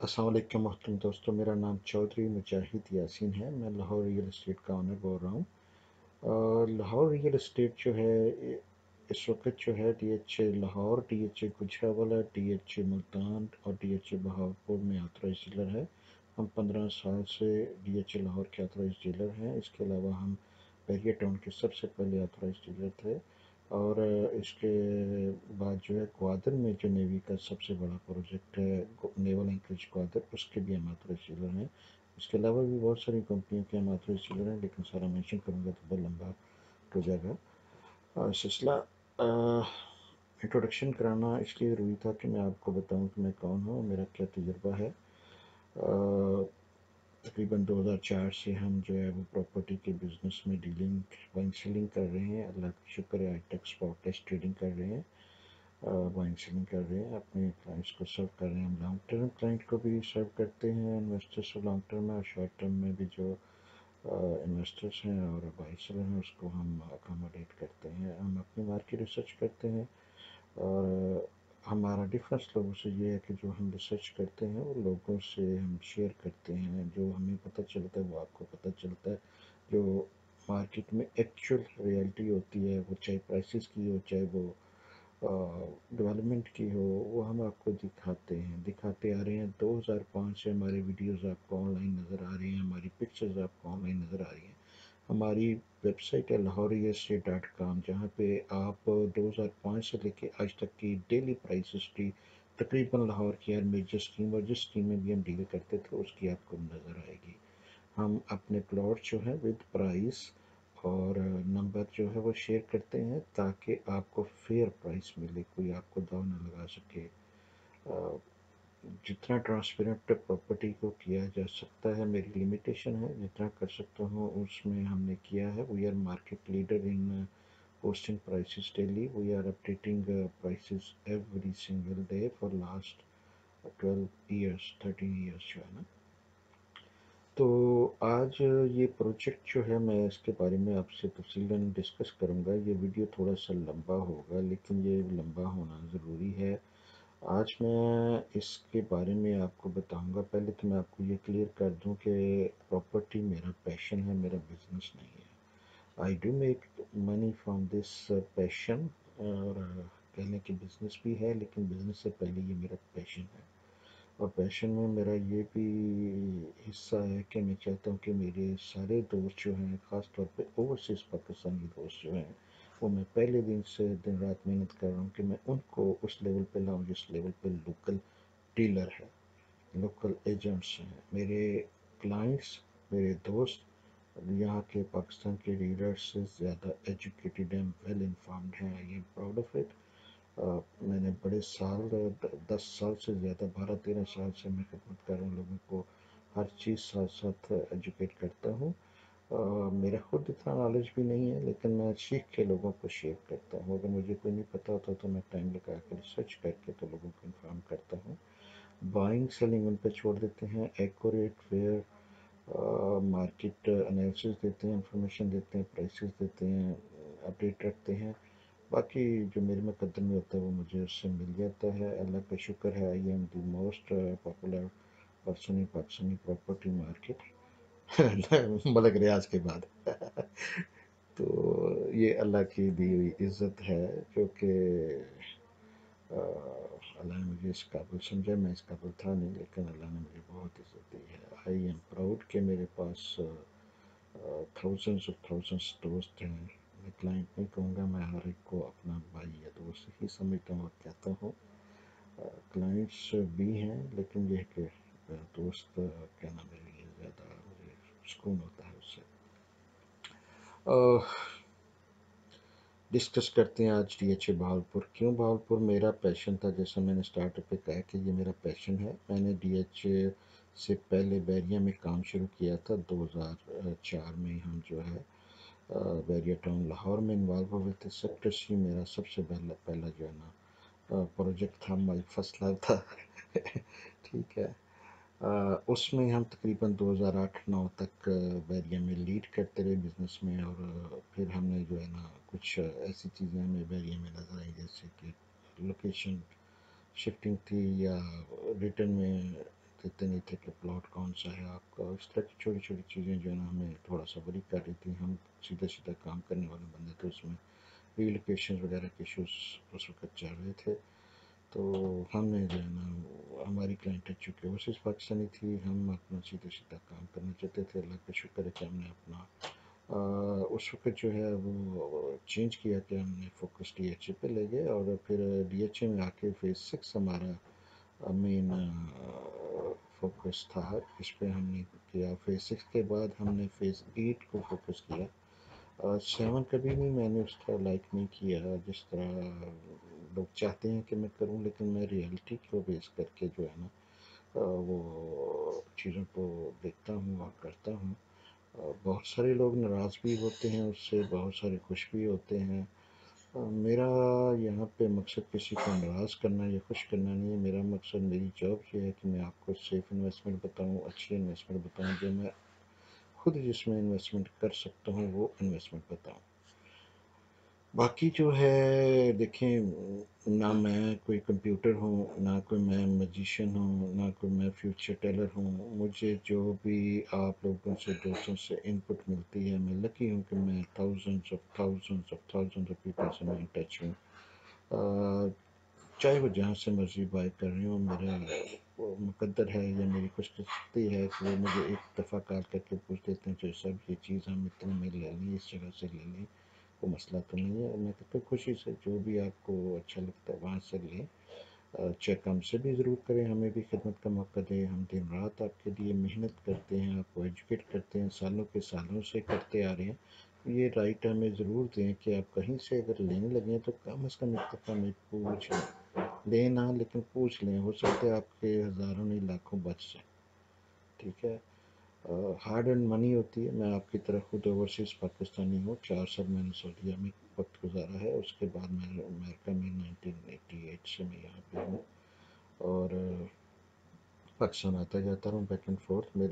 अस्सलाम वालेकुम मोहतरम दोस्तों, मेरा नाम चौधरी मुजाहिद यासीन है। मैं लाहौर रियल एस्टेट का ऑनर बोल रहा हूँ। लाहौर रियल एस्टेट जो है इस वक्त जो है DHA Lahore, DHA Gujranwala, DHA Multan और DHA बहावलपुर में ऑथराइज डीलर है। हम 15 साल से DHA लाहौर के ऑथराइज डीलर हैं। इसके अलावा हम बैरिया टाउन के सबसे पहले ऑथराइज डीलर थे। और इसके बाद जो है ग्वादर में जो नेवी का सबसे बड़ा प्रोजेक्ट है नेवल एंकरेज ग्वादर, उसके भी हम ऑथराइज डीलर हैं। इसके अलावा भी बहुत सारी कंपनियों के हम ऑथराइज डीलर हैं, लेकिन सारा मेंशन करूँगा तो बहुत लंबा हो जाएगा सिलसिला। इंट्रोडक्शन कराना इसलिए ज़रूरी था कि मैं आपको बताऊं कि मैं कौन हूँ, मेरा क्या तजुर्बा है। तकरीबन 2004 से हम जो है वो प्रॉपर्टी के बिज़नेस में डीलिंग बाइंग सेलिंग कर रहे हैं। अल्लाह का शुक्र है, हाईटेक स्पॉट टेस्ट ट्रेडिंग कर रहे हैं, बाइंग सेलिंग कर रहे हैं, अपने क्लाइंट्स को सर्व कर रहे हैं। हम लॉन्ग टर्म क्लाइंट को भी सर्व करते हैं, इन्वेस्टर्स को लॉन्ग टर्म में और शॉर्ट टर्म में भी जो इन्वेस्टर्स हैं और बाई सेलर हैं उसको हम अकोमोडेट करते हैं। हम अपनी मार्केट रिसर्च करते हैं और हमारा डिफरेंस लोगों से ये है कि जो हम रिसर्च करते हैं वो लोगों से हम शेयर करते हैं। जो हमें पता चलता है वो आपको पता चलता है। जो मार्केट में एक्चुअल रियलिटी होती है, वो चाहे प्राइसेस की हो, चाहे वो डेवलपमेंट की हो, वो हम आपको दिखाते आ रहे हैं। 2005 से हमारे वीडियोस आपको ऑनलाइन नज़र आ रही हैं, हमारी पिक्चर्स आपको ऑनलाइन नज़र आ रही हैं। हमारी वेबसाइट है lahoriestate.com, जहाँ पे आप 2005 से लेके आज तक की डेली प्राइस हिस्ट्री तकरीबन लाहौर की हर मेजर स्कीम और जिस स्कीम में भी हम डील करते थे उसकी आपको नज़र आएगी। हम अपने प्लॉट जो है विद प्राइस और नंबर जो है वो शेयर करते हैं ताकि आपको फेयर प्राइस मिले, कोई आपको दाव न लगा सके। जितना ट्रांसपेरेंट प्रॉपर्टी को किया जा सकता है, मेरी लिमिटेशन है, जितना कर सकता हूँ उसमें हमने किया है। We are market leader in posting prices daily. We are updating prices every single day for last 12 years, 13 years जो है ना। तो आज ये प्रोजेक्ट जो है मैं इसके बारे में आपसे तफसीलन डिस्कस करूँगा। ये वीडियो थोड़ा सा लंबा होगा, लेकिन ये लंबा होना ज़रूरी है। आज मैं इसके बारे में आपको बताऊंगा। पहले तो मैं आपको ये क्लियर कर दूं कि प्रॉपर्टी मेरा पैशन है, मेरा बिजनेस नहीं है। I do make money from this passion, और कह लें कि बिजनेस भी है, लेकिन बिजनेस से पहले ये मेरा पैशन है। और पैशन में मेरा ये भी हिस्सा है कि मैं चाहता हूँ कि मेरे सारे दोस्त जो हैं, ख़ास तौर पे ओवरसीज़ पाकिस्तानी दोस्त जो हैं, वो मैं पहले दिन से दिन रात मेहनत कर रहा हूँ कि मैं उनको उस लेवल पे लाऊं जिस लेवल पे लोकल डीलर है, लोकल एजेंट्स हैं, मेरे क्लाइंट्स, मेरे दोस्त यहाँ के पाकिस्तान के डीलर्स से ज़्यादा एजुकेटेड हैं, वेल इन्फॉर्म्ड हैं। I am proud of it. मैंने बड़े साल 10 साल से ज़्यादा 12-13 साल से मैं खिदमत कर रहा हूँ लोगों को, हर चीज़ साथ साथ एजुकेट करता हूँ। मेरा खुद इतना नॉलेज भी नहीं है, लेकिन मैं सीख के लोगों को शेयर करता हूँ। अगर मुझे कोई नहीं पता होता तो मैं टाइम लगा कर रिसर्च करके तो लोगों को इन्फॉर्म करता हूँ। बाइंग सेलिंग उन पर छोड़ देते हैं, एक्यूरेट फेयर मार्केट एनालिसिस देते हैं, इंफॉर्मेशन देते हैं, प्राइसेस देते हैं, अपडेट रखते हैं। बाकी जो मेरे मुकद्दर में होता है वो मुझे उससे मिल जाता है। अल्लाह का शुक्र है, I am the most popular person in Pakistani property market Malik Riaz के बाद तो ये अल्लाह की दी हुई इज़्ज़त है, जो कि अल्लाह ने मुझे इस काबिल समझा। मैं इस काबिल था नहीं, लेकिन अल्लाह ने मुझे बहुत इज़्ज़त दी है। आई एम प्राउड कि मेरे पास थाउजेंड्स ऑफ थाउजेंड्स दोस्त हैं। मैं क्लाइंट नहीं कहूँगा, मैं हर एक को अपना भाई या दोस्त ही समझता हूँ और कहता हूँ। क्लाइंट्स भी हैं, लेकिन यह कि दोस्त कहना मेरे लिए ज़्यादा मुझे सुकून होता है उससे। डिस्कस करते हैं आज DHA बहावलपुर। क्यों बहावलपुर? मेरा पैशन था, जैसा मैंने स्टार्टअप पे कहा कि ये मेरा पैशन है। मैंने DHA से पहले बैरिया में काम शुरू किया था। 2004 में हम जो है बैरिया टाउन लाहौर में इन्वॉल्व हुए थे। सेक्टर सी मेरा सबसे पहला पहला जो है ना प्रोजेक्ट था, माई फर्स्ट लव था ठीक है। उसमें हम तकरीबन 2008-9 तक बैरिया में लीड करते रहे बिज़नेस में। और फिर हमने जो है ना कुछ ऐसी चीज़ें हमें बैरिया में नज़र आई, जैसे कि लोकेशन शिफ्टिंग थी, या रिटर्न में देते नहीं थे कि प्लॉट कौन सा है आपका। इस तरह की छोटी छोटी चीज़ें जो है ना हमें थोड़ा सा वरी कर रही थी। हम सीधा सीधा काम करने वाले बंदे थे, उसमें रीलोकेशन वगैरह के इशूज़ उस वक्त चल रहे थे। तो हमने जो है ना, हमारी क्लाइंट चूँकि ओवरसीज़ पाकिस्तानी थी, हम अपना सीधा सीधा काम करना चाहते थे। अल्लाह का शुक्र है कि हमने अपना उस वक्त जो है वो चेंज किया कि हमने फोकस DHA पे ले गए, और फिर DHA में आके फेज़ 6 हमारा मेन फोकस था, इस पे हमने किया। फेज़ 6 के बाद हमने फेज़ 8 को फोकस किया। 7 कभी भी मैंने उसका लाइक नहीं किया जिस तरह लोग चाहते हैं कि मैं करूं, लेकिन मैं रियलिटी को बेस करके जो है ना वो चीज़ों को देखता हूँ और करता हूँ। बहुत सारे लोग नाराज़ भी होते हैं उससे, बहुत सारे खुश भी होते हैं। मेरा यहाँ पे मकसद किसी को नाराज़ करना या खुश करना नहीं है। मेरा मकसद, मेरी जॉब ये है कि मैं आपको सेफ़ इन्वेस्टमेंट बताऊँ, अच्छी इन्वेस्टमेंट बताऊँ, जो मैं खुद जिसमें इन्वेस्टमेंट कर सकता हूँ वो इन्वेस्टमेंट बताऊँ। बाकी जो है देखें, ना मैं कोई कंप्यूटर हूँ, ना कोई मैं मैजिशियन हूँ, ना कोई मैं फ्यूचर टेलर हूँ। मुझे जो भी आप लोगों से, दोस्तों से इनपुट मिलती है, मैं लकी हूँ कि मैं थाउजेंड्स ऑफ पीपल से मैं इन टच हूँ। चाहे वो जहाँ से मर्जी बाय कर रही हूँ, मेरा वो मुकद्दर है या मेरी खुशकिस्मती है कि वो मुझे एक दफ़ा कॉल करके पूछ देते हैं, जो सब ये चीज़ हम इतने में ले लें, इस जगह से ले लें, कोई मसला तो नहीं है। मैं कहता हूँ खुशी से जो भी आपको अच्छा लगता है वहाँ से लें। चेक हमसे भी ज़रूर करें, हमें भी खिदमत का मौका दें। हम दिन रात आपके लिए मेहनत करते हैं, आपको एजुकेट करते हैं, सालों के सालों से करते आ रहे हैं। ये राइट हमें ज़रूर दें कि आप कहीं से अगर लेने लगे तो कम अज़ कम एक दफ़ा हमें पूछ लें ना, लेकिन पूछ लें। हो सकता है आपके हज़ारों नहीं लाखों बच जाए, ठीक है। हार्ड एंड मनी होती है। मैं आपकी तरह खुद ओवरसीज़ पाकिस्तानी हूँ। 4 साल मैंने सऊदीया में वक्त गुजारा है, उसके बाद मैं अमेरिका में 1988 से मैं यहाँ पे हूँ, और पाकिस्तान आता जाता हूँ बैक एंड फोर्थ। मैं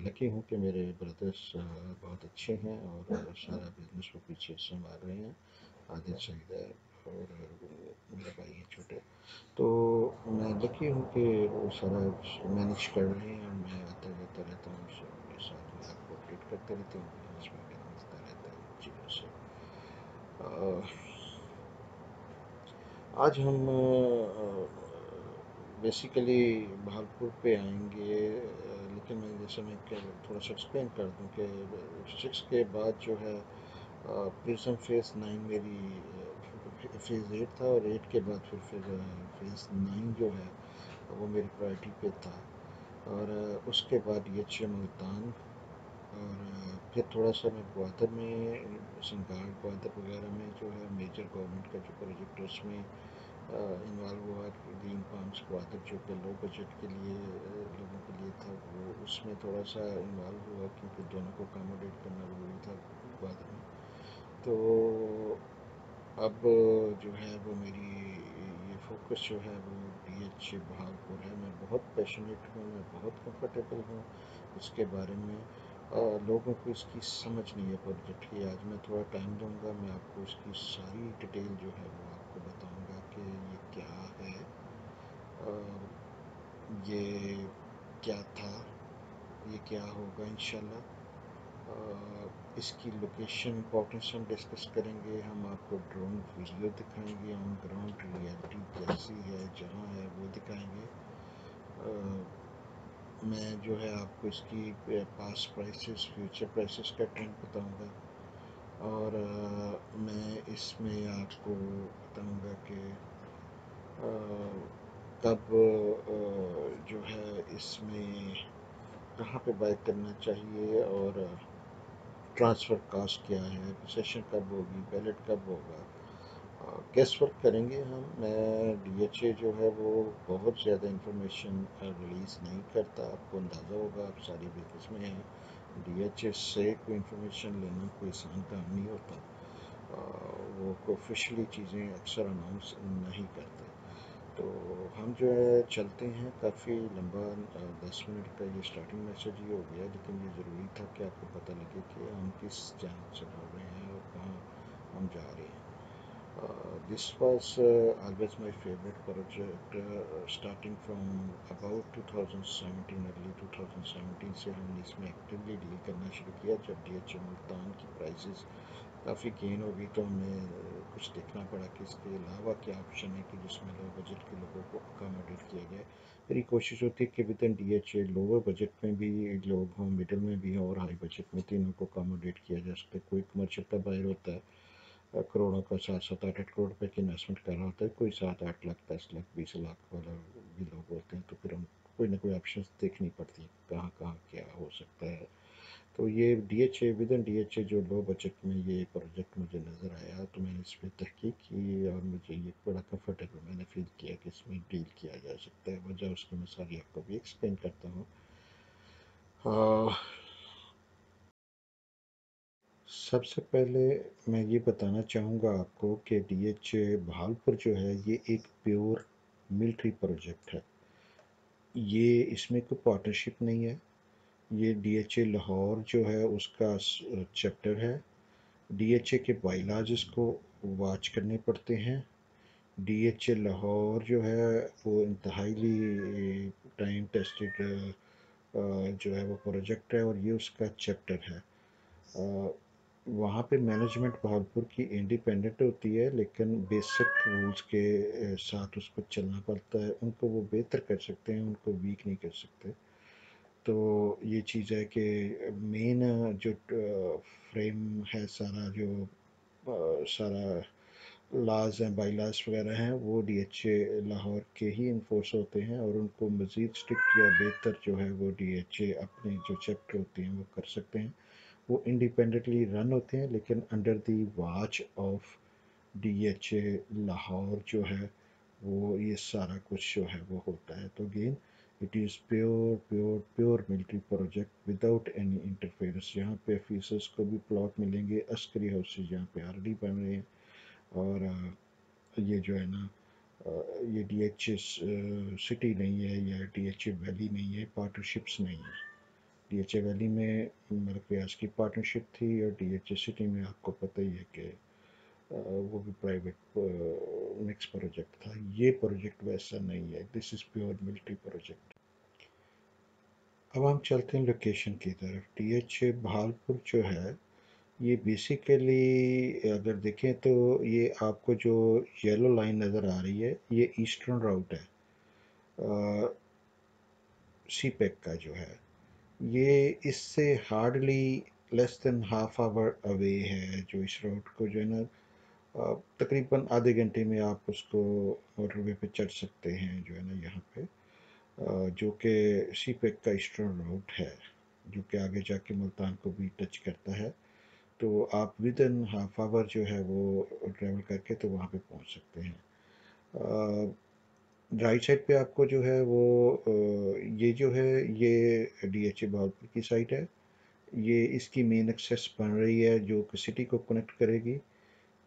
लकी हूँ कि मेरे ब्रदर्स बहुत अच्छे हैं और सारा बिजनेस को पीछे संभाल रहे हैं। आदिल सईद है और मेरे भाई हैं छोटे। तो मैं लकी हूँ कि वो सारा मैनेज कर रहे हैं। मैं आता जाता रहता हूँ, सो मेरे साथ में आपको अपडेट करते रहते हैं, बिजनेस वगैरह मिलता रहता है चीज़ों से। आज हम बेसिकली भागलपुर पे आएंगे, लेकिन मैं जैसे मैं थोड़ा सा एक्सप्लेन कर दूं कि 6 के बाद जो है प्रिज्म फेज़ 9 मेरी फेज़ 8 था, और 8 के बाद फिर फेज़ 9 जो है वो मेरी प्रायोरिटी पे था। और उसके बाद DHA मुल्तान, और फिर थोड़ा सा मैं ग्वादर में, संगाड़ ग्वादर वगैरह में जो है मेजर गवर्नमेंट का जो प्रोजेक्ट है उसमें इन्वॉल्व हुआ। ग्रीन पाम्स ग्वादर जो कि लो बजट के लिए लोगों के लिए था, वो उसमें थोड़ा सा इन्वॉल्व हुआ क्योंकि दोनों को अकोमोडेट करना ज़रूरी था ग्वादर में। तो अब जो है वो मेरी ये फोकस जो है वो DHA भागलपुर है। मैं बहुत पैशनेट हूँ, मैं बहुत कंफर्टेबल हूँ इसके बारे में। लोगों को इसकी समझ नहीं है प्रोजेक्ट की। आज मैं थोड़ा टाइम दूंगा, मैं आपको उसकी सारी डिटेल जो है वो आपको बताऊंगा कि ये क्या है, ये क्या था, ये क्या होगा इंशाल्लाह। इसकी लोकेशन इंपॉर्टेंस हम डिस्कस करेंगे। हम आपको ड्रोन वीडियो दिखाएंगे, ऑन ग्राउंड रियलिटी कैसी है जहाँ है वो दिखाएंगे। मैं जो है आपको इसकी पास प्राइसेस, फ्यूचर प्राइसेस का ट्रेंड बताऊंगा, और मैं इसमें आपको बताऊंगा कि कब जो है इसमें कहाँ पे बाय करना चाहिए, और ट्रांसफ़र कास्ट क्या है, सेशन कब होगी, बैलेट कब होगा। गेस वर्क करेंगे हम। मैं DHA जो है वो बहुत ज़्यादा इंफॉर्मेशन रिलीज़ नहीं करता, आपको अंदाज़ा होगा, आप सारी बिजनेस में हैं। DHA से कोई इंफॉर्मेशन लेना कोई आसान काम नहीं होता। वो ऑफिशियली चीज़ें अक्सर अनाउंस नहीं करते। तो हम जो है चलते हैं, काफ़ी लंबा 10 मिनट का ये स्टार्टिंग मैसेज ही हो गया, लेकिन ये ज़रूरी था कि आपको पता लगे कि हम किस जानब से बढ़ रहे हैं और कहाँ हम जा रहे हैं। This was always my favorite project, starting from about 2017, early 2017 से हमने इसमें एक्टिवली डील करना शुरू किया। जब DHA मुल्तान की प्राइसेस काफ़ी गेन हो गई तो हमें कुछ देखना पड़ा कि इसके अलावा क्या ऑप्शन है कि जिसमें लो बजट के लोगों को अकोमोडेट किया जाए। मेरी कोशिश होती है कि with in DHA lower budget में भी लोग हों, मिडिल में भी हों और हाई बजट में, तीनों को अकोमोडेट किया जा सके। कोई कमर्शियल का बायर होता है करोड़ों का, 7-8 करोड़ रुपए की इन्वेस्टमेंट कर रहा होता है, कोई 7-8 लाख, 10 लाख, 20 लाख वाला भी लोग होते हैं, तो फिर हम कोई ना कोई ऑप्शन देखनी पड़ती है कहाँ कहाँ क्या हो सकता है। तो ये DHA, विद इन DHA जो लो बजट में ये प्रोजेक्ट मुझे नज़र आया तो मैंने इस पर तहकीक की और मुझे ये बड़ा कंफर्टेबल मैंने फील किया कि इसमें डील किया जा सकता है। वजह उसकी मैं सारी आपको भी एक्सप्लेन करता हूँ। सबसे पहले मैं ये बताना चाहूँगा आपको कि DHA भालपुर जो है ये एक प्योर मिलिट्री प्रोजेक्ट है। ये इसमें कोई पार्टनरशिप नहीं है। ये DHA लाहौर जो है उसका चैप्टर है। DHA के बाइलाज इसको वॉच करने पड़ते हैं। DHA लाहौर जो है वो इंतहाई टाइम टेस्टेड जो है वो प्रोजेक्ट है और ये उसका चैप्टर है। वहाँ पे मैनेजमेंट भागलपुर की इंडिपेंडेंट होती है, लेकिन बेसिक रूल्स के साथ उसको चलना पड़ता है। उनको वो बेहतर कर सकते हैं, उनको वीक नहीं कर सकते। तो ये चीज़ है कि मेन जो फ्रेम है सारा, जो सारा लाज हैं, बाईलाज वगैरह हैं, वो DHA लाहौर के ही इन्फोर्स होते हैं और उनको मज़ीद स्ट्रिक्ट या बेहतर जो है वो DHA अपने जो चैप्टर होते हैं वो कर सकते हैं। वो इंडिपेंडेंटली रन होते हैं लेकिन under the watch of DHA Lahore जो है वो ये सारा कुछ जो है वो होता है। तो again it is pure pure pure military project without any interference. यहाँ पे ऑफिसर्स को भी प्लॉट मिलेंगे, अस्करी हाउसेज यहाँ पे ऑलरेडी बन रहे हैं और ये जो है ना ये DHA सिटी नहीं है या DHA वैली नहीं है, पार्टनरशिप्स नहीं है। DHA वैली में मेरे प्रयास की पार्टनरशिप थी और DHA सिटी में आपको पता ही है कि वो भी प्राइवेट मिक्स प्रोजेक्ट था। ये प्रोजेक्ट वैसा नहीं है, this is pure military project. अब हम चलते हैं लोकेशन की तरफ। DHA भालपुर जो है ये बेसिकली अगर देखें तो ये आपको जो येलो लाइन नज़र आ रही है ये ईस्टर्न राउट है सी पैक का जो है। ये इससे hardly less than half hour away है। जो इस रूट को जो है ना तकरीबन आधे घंटे में आप उसको मोटरवे पे चढ़ सकते हैं जो है ना यहाँ पे, जो कि सी पैक का ईस्टर्न रूट है जो कि आगे जाके मुल्तान को भी टच करता है। तो आप विद इन हाफ आवर जो है वो ट्रैवल करके तो वहाँ पे पहुँच सकते हैं। राइट साइड पे आपको जो है वो ये जो है ये DHA भावलपुर की साइट है। ये इसकी मेन एक्सेस बन रही है जो कि सिटी को कनेक्ट करेगी,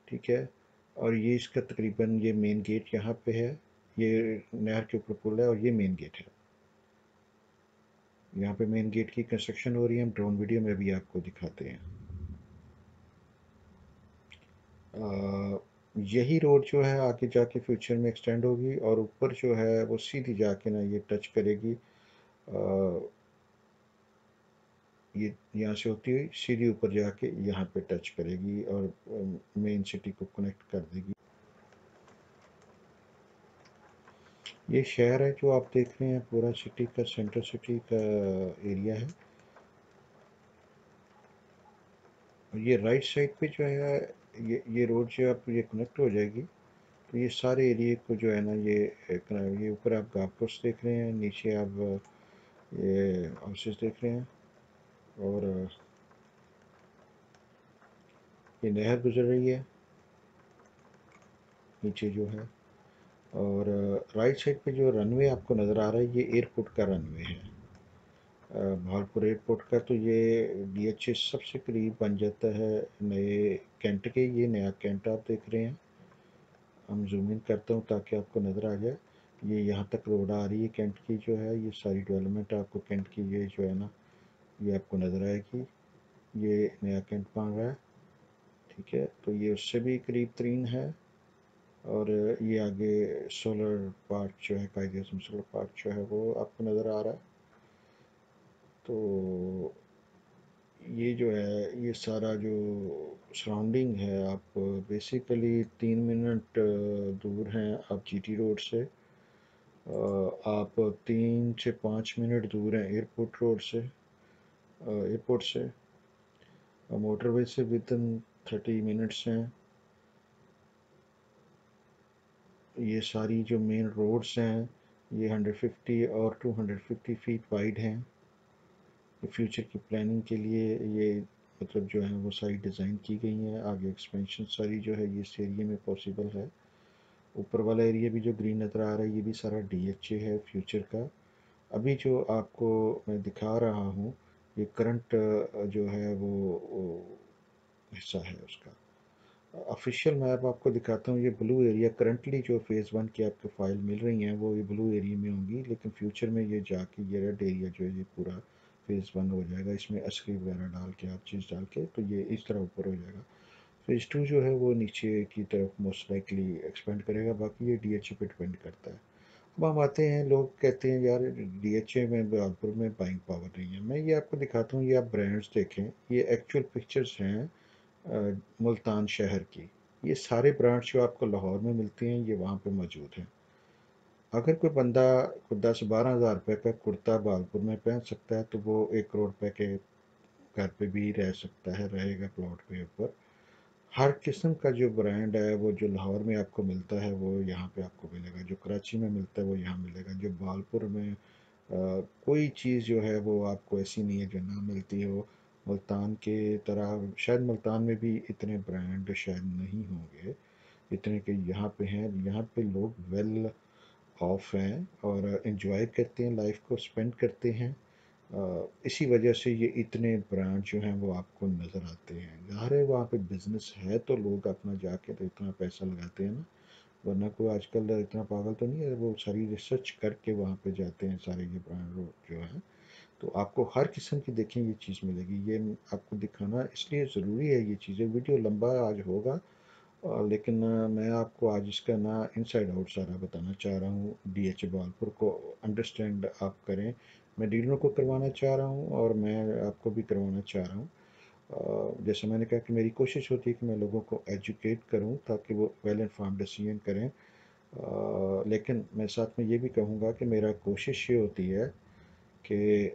ठीक है। और ये इसका तकरीबन ये मेन गेट यहाँ पे है, ये नहर के ऊपर पुल है और ये मेन गेट है। यहाँ पे मेन गेट की कंस्ट्रक्शन हो रही है, हम ड्रोन वीडियो में भी आपको दिखाते हैं। यही रोड जो है आगे जाके फ्यूचर में एक्सटेंड होगी और ऊपर जो है वो सीधी जाके ना ये टच करेगी, ये यहाँ से होती हुई सीधी ऊपर जाके यहाँ पे टच करेगी और मेन सिटी को कनेक्ट कर देगी। ये शहर है जो आप देख रहे हैं, पूरा सिटी का सेंटर सिटी का एरिया है। और ये राइट साइड पे जो है ये रोड जो आप ये कनेक्ट हो जाएगी तो ये सारे एरिए को जो है ना ये ऊपर आप गार्ड पोस्ट देख रहे हैं, नीचे आप ये हाउसेस देख रहे हैं और ये नहर गुजर रही है नीचे जो है। और राइट साइड पे जो रनवे आपको नज़र आ रहा है ये एयरपोर्ट का रनवे है, भागलपुर एयरपोर्ट का। तो ये DHA सबसे करीब बन जाता है नए कैंट के। ये नया कैंट आप देख रहे हैं, हम जूम इन करता हूँ ताकि आपको नज़र आ जाए। ये यहाँ तक रोड आ रही है कैंट की जो है, ये सारी डेवलपमेंट आपको कैंट की ये जो है ना ये आपको नज़र आएगी। ये नया कैंट बन रहा है, ठीक है। तो ये उससे भी करीब तरीन है। اور یہ آگے سولر پارک جو ہے، قائد اعظم سولر پارک جو ہے وہ آپ کو نظر آ رہا ہے. تو یہ جو ہے یہ سارا جو سراؤنڈنگ ہے، آپ بیسیکلی 3 منٹ دور ہیں آپ جی ٹی روڈ سے. آپ 3 سے 5 منٹ دور ہیں ایئرپورٹ روڈ سے، ایئرپورٹ سے. موٹر وے سے ودن 30 منٹس ہیں. یہ ساری جو مین روڈز ہیں یہ 150 اور 250 فیٹ وائڈ ہیں. فیوچر کی پلاننگ کے لیے یہ مطلب جو ہے وہ ساری ڈیزائن کی گئی ہیں. آگے ایکسپینشن ساری جو ہے یہ اس ایریے میں پاسبل ہے. اوپر والا ایریا بھی جو گرین نظر آ رہا ہے یہ بھی سارا ڈی ایچ اے ہے فیوچر کا. ابھی جو آپ کو میں دکھا رہا ہوں یہ کرنٹ جو ہے وہ حصہ ہے اس کا. آفیشیل میپ آپ کو دکھاتا ہوں. یہ بلو ایریا کرنٹلی جو فیز 1 کی آپ کو فائل مل رہی ہیں وہ یہ بلو ایریا میں ہوں گی، لیکن فیوچر میں یہ جا کے یہ ریڈ ایریا جو ہے یہ پورا فیز 1 ہو جائے گا. اس میں عسکری وغیرہ ڈال کے ہر چیز ڈال کے تو یہ اس طرح اوپر ہو جائے گا. فیز 2 جو ہے وہ نیچے کی طرف موسٹ لائکلی ایکسپینڈ کرے گا. باقی یہ ڈی ایچ اے پہ ڈپینڈ کرتا ہے. اب ہم آتے ہیں، لوگ کہتے ہیں یار ڈی ایچ اے میں بہادپور میں بائنگ پاور نہیں ہے. میں یہ آپ کو دکھاتا ہوں، یہ آپ برانڈز دیکھیں، یہ ایکچوئل پکچرز ہیں ملتان شہر کی. یہ سارے برانڈ جو آپ کو لاہور میں ملتے ہیں یہ وہاں پہ موجود ہیں. اگر کوئی بندہ کو 10-12 ہزار روپے کا کرتا بہادپور میں پہن سکتا ہے تو وہ 1 کروڑ روپے کے گھر پہ بھی رہ سکتا ہے، رہے گا پلاٹ کے اوپر. ہر قسم کا جو برانڈ ہے وہ جو لاہور میں آپ کو ملتا ہے وہ یہاں پہ آپ کو ملے گا. جو کراچی میں ملتا ہے وہ یہاں ملے گا. جو بہادپور میں کوئی چیز جو ہے وہ آپ کو ایسی نہیں ہے جو نہ ملتی ہو. ملتان کے طرح شاید ملتان میں بھی اتنے برانڈ شاید نہیں ہوں گے اتنے کہ یہاں پہ ہیں. یہاں پہ لوگ ویل آف ہیں اور انجوائے کرتے ہیں، لائف کو اسپینڈ کرتے ہیں. اسی وجہ سے یہ اتنے برانڈ جو ہیں وہ آپ کو نظر آتے ہیں. ظاہر ہے وہاں پہ بزنس ہے تو لوگ اپنا جا کے تو اتنا پیسہ لگاتے ہیں نا، ورنہ کوئی آج کل اتنا پاگل تو نہیں ہے. وہ ساری ریسرچ کر کے وہاں پہ جاتے ہیں سارے یہ برانڈ جو ہیں. تو آپ کو ہر قسم کی دیکھیں یہ چیز ملے گی. یہ آپ کو دکھانا اس لیے ضروری ہے. یہ چیزیں ویڈیو لمبا آج ہوگا لیکن میں آپ کو آج اس کا نا ان سائڈ آؤٹ سارا بتانا چاہ رہا ہوں. ڈی ایچ اے بہادپور کو انڈرسٹینڈ آپ کریں. میں ڈیلروں کو کروانا چاہ رہا ہوں اور میں آپ کو بھی کروانا چاہ رہا ہوں. جیسے میں نے کہا کہ میری کوشش ہوتی ہے کہ میں لوگوں کو ایجوکیٹ کروں تاکہ وہ ویل انفارم ڈیسیژن کریں. لیکن میں ساتھ میں یہ بھی کہوں گا کہ میرا کوشش یہ ہوتی ہے کہ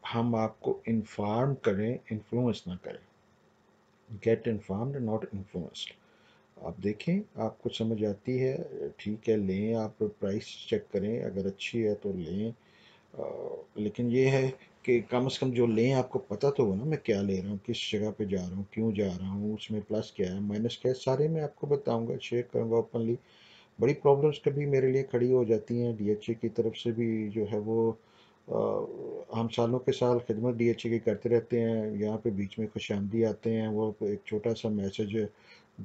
ہم آپ کو انفارم کریں، انفلوئنس نہ کریں. Get informed not influenced. آپ دیکھیں، آپ کو سمجھ آتی ہے ٹھیک ہے لیں. آپ پرائس چیک کریں، اگر اچھی ہے تو لیں. لیکن یہ ہے کہ کم از کم جو لیں آپ کو پتہ تو ہو نا میں کیا لے رہا ہوں، کس جگہ پہ جا رہا ہوں، کیوں جا رہا ہوں، اس میں پلس کیا ہے، مائنس کیا ہے، سارے میں آپ کو بتاؤں گا، شیئر کروں گا اوپنلی. بڑی پرابلمس کبھی میرے لیے کھڑی ہو جاتی ہیں ڈی ایچ اے کی طرف سے بھی جو ہے وہ ہم سالوں کے سال خدمت ڈی ایچ اے کی کرتے رہتے ہیں. یہاں پہ بیچ میں خوش آمدی آتے ہیں، وہ ایک چھوٹا سا میسج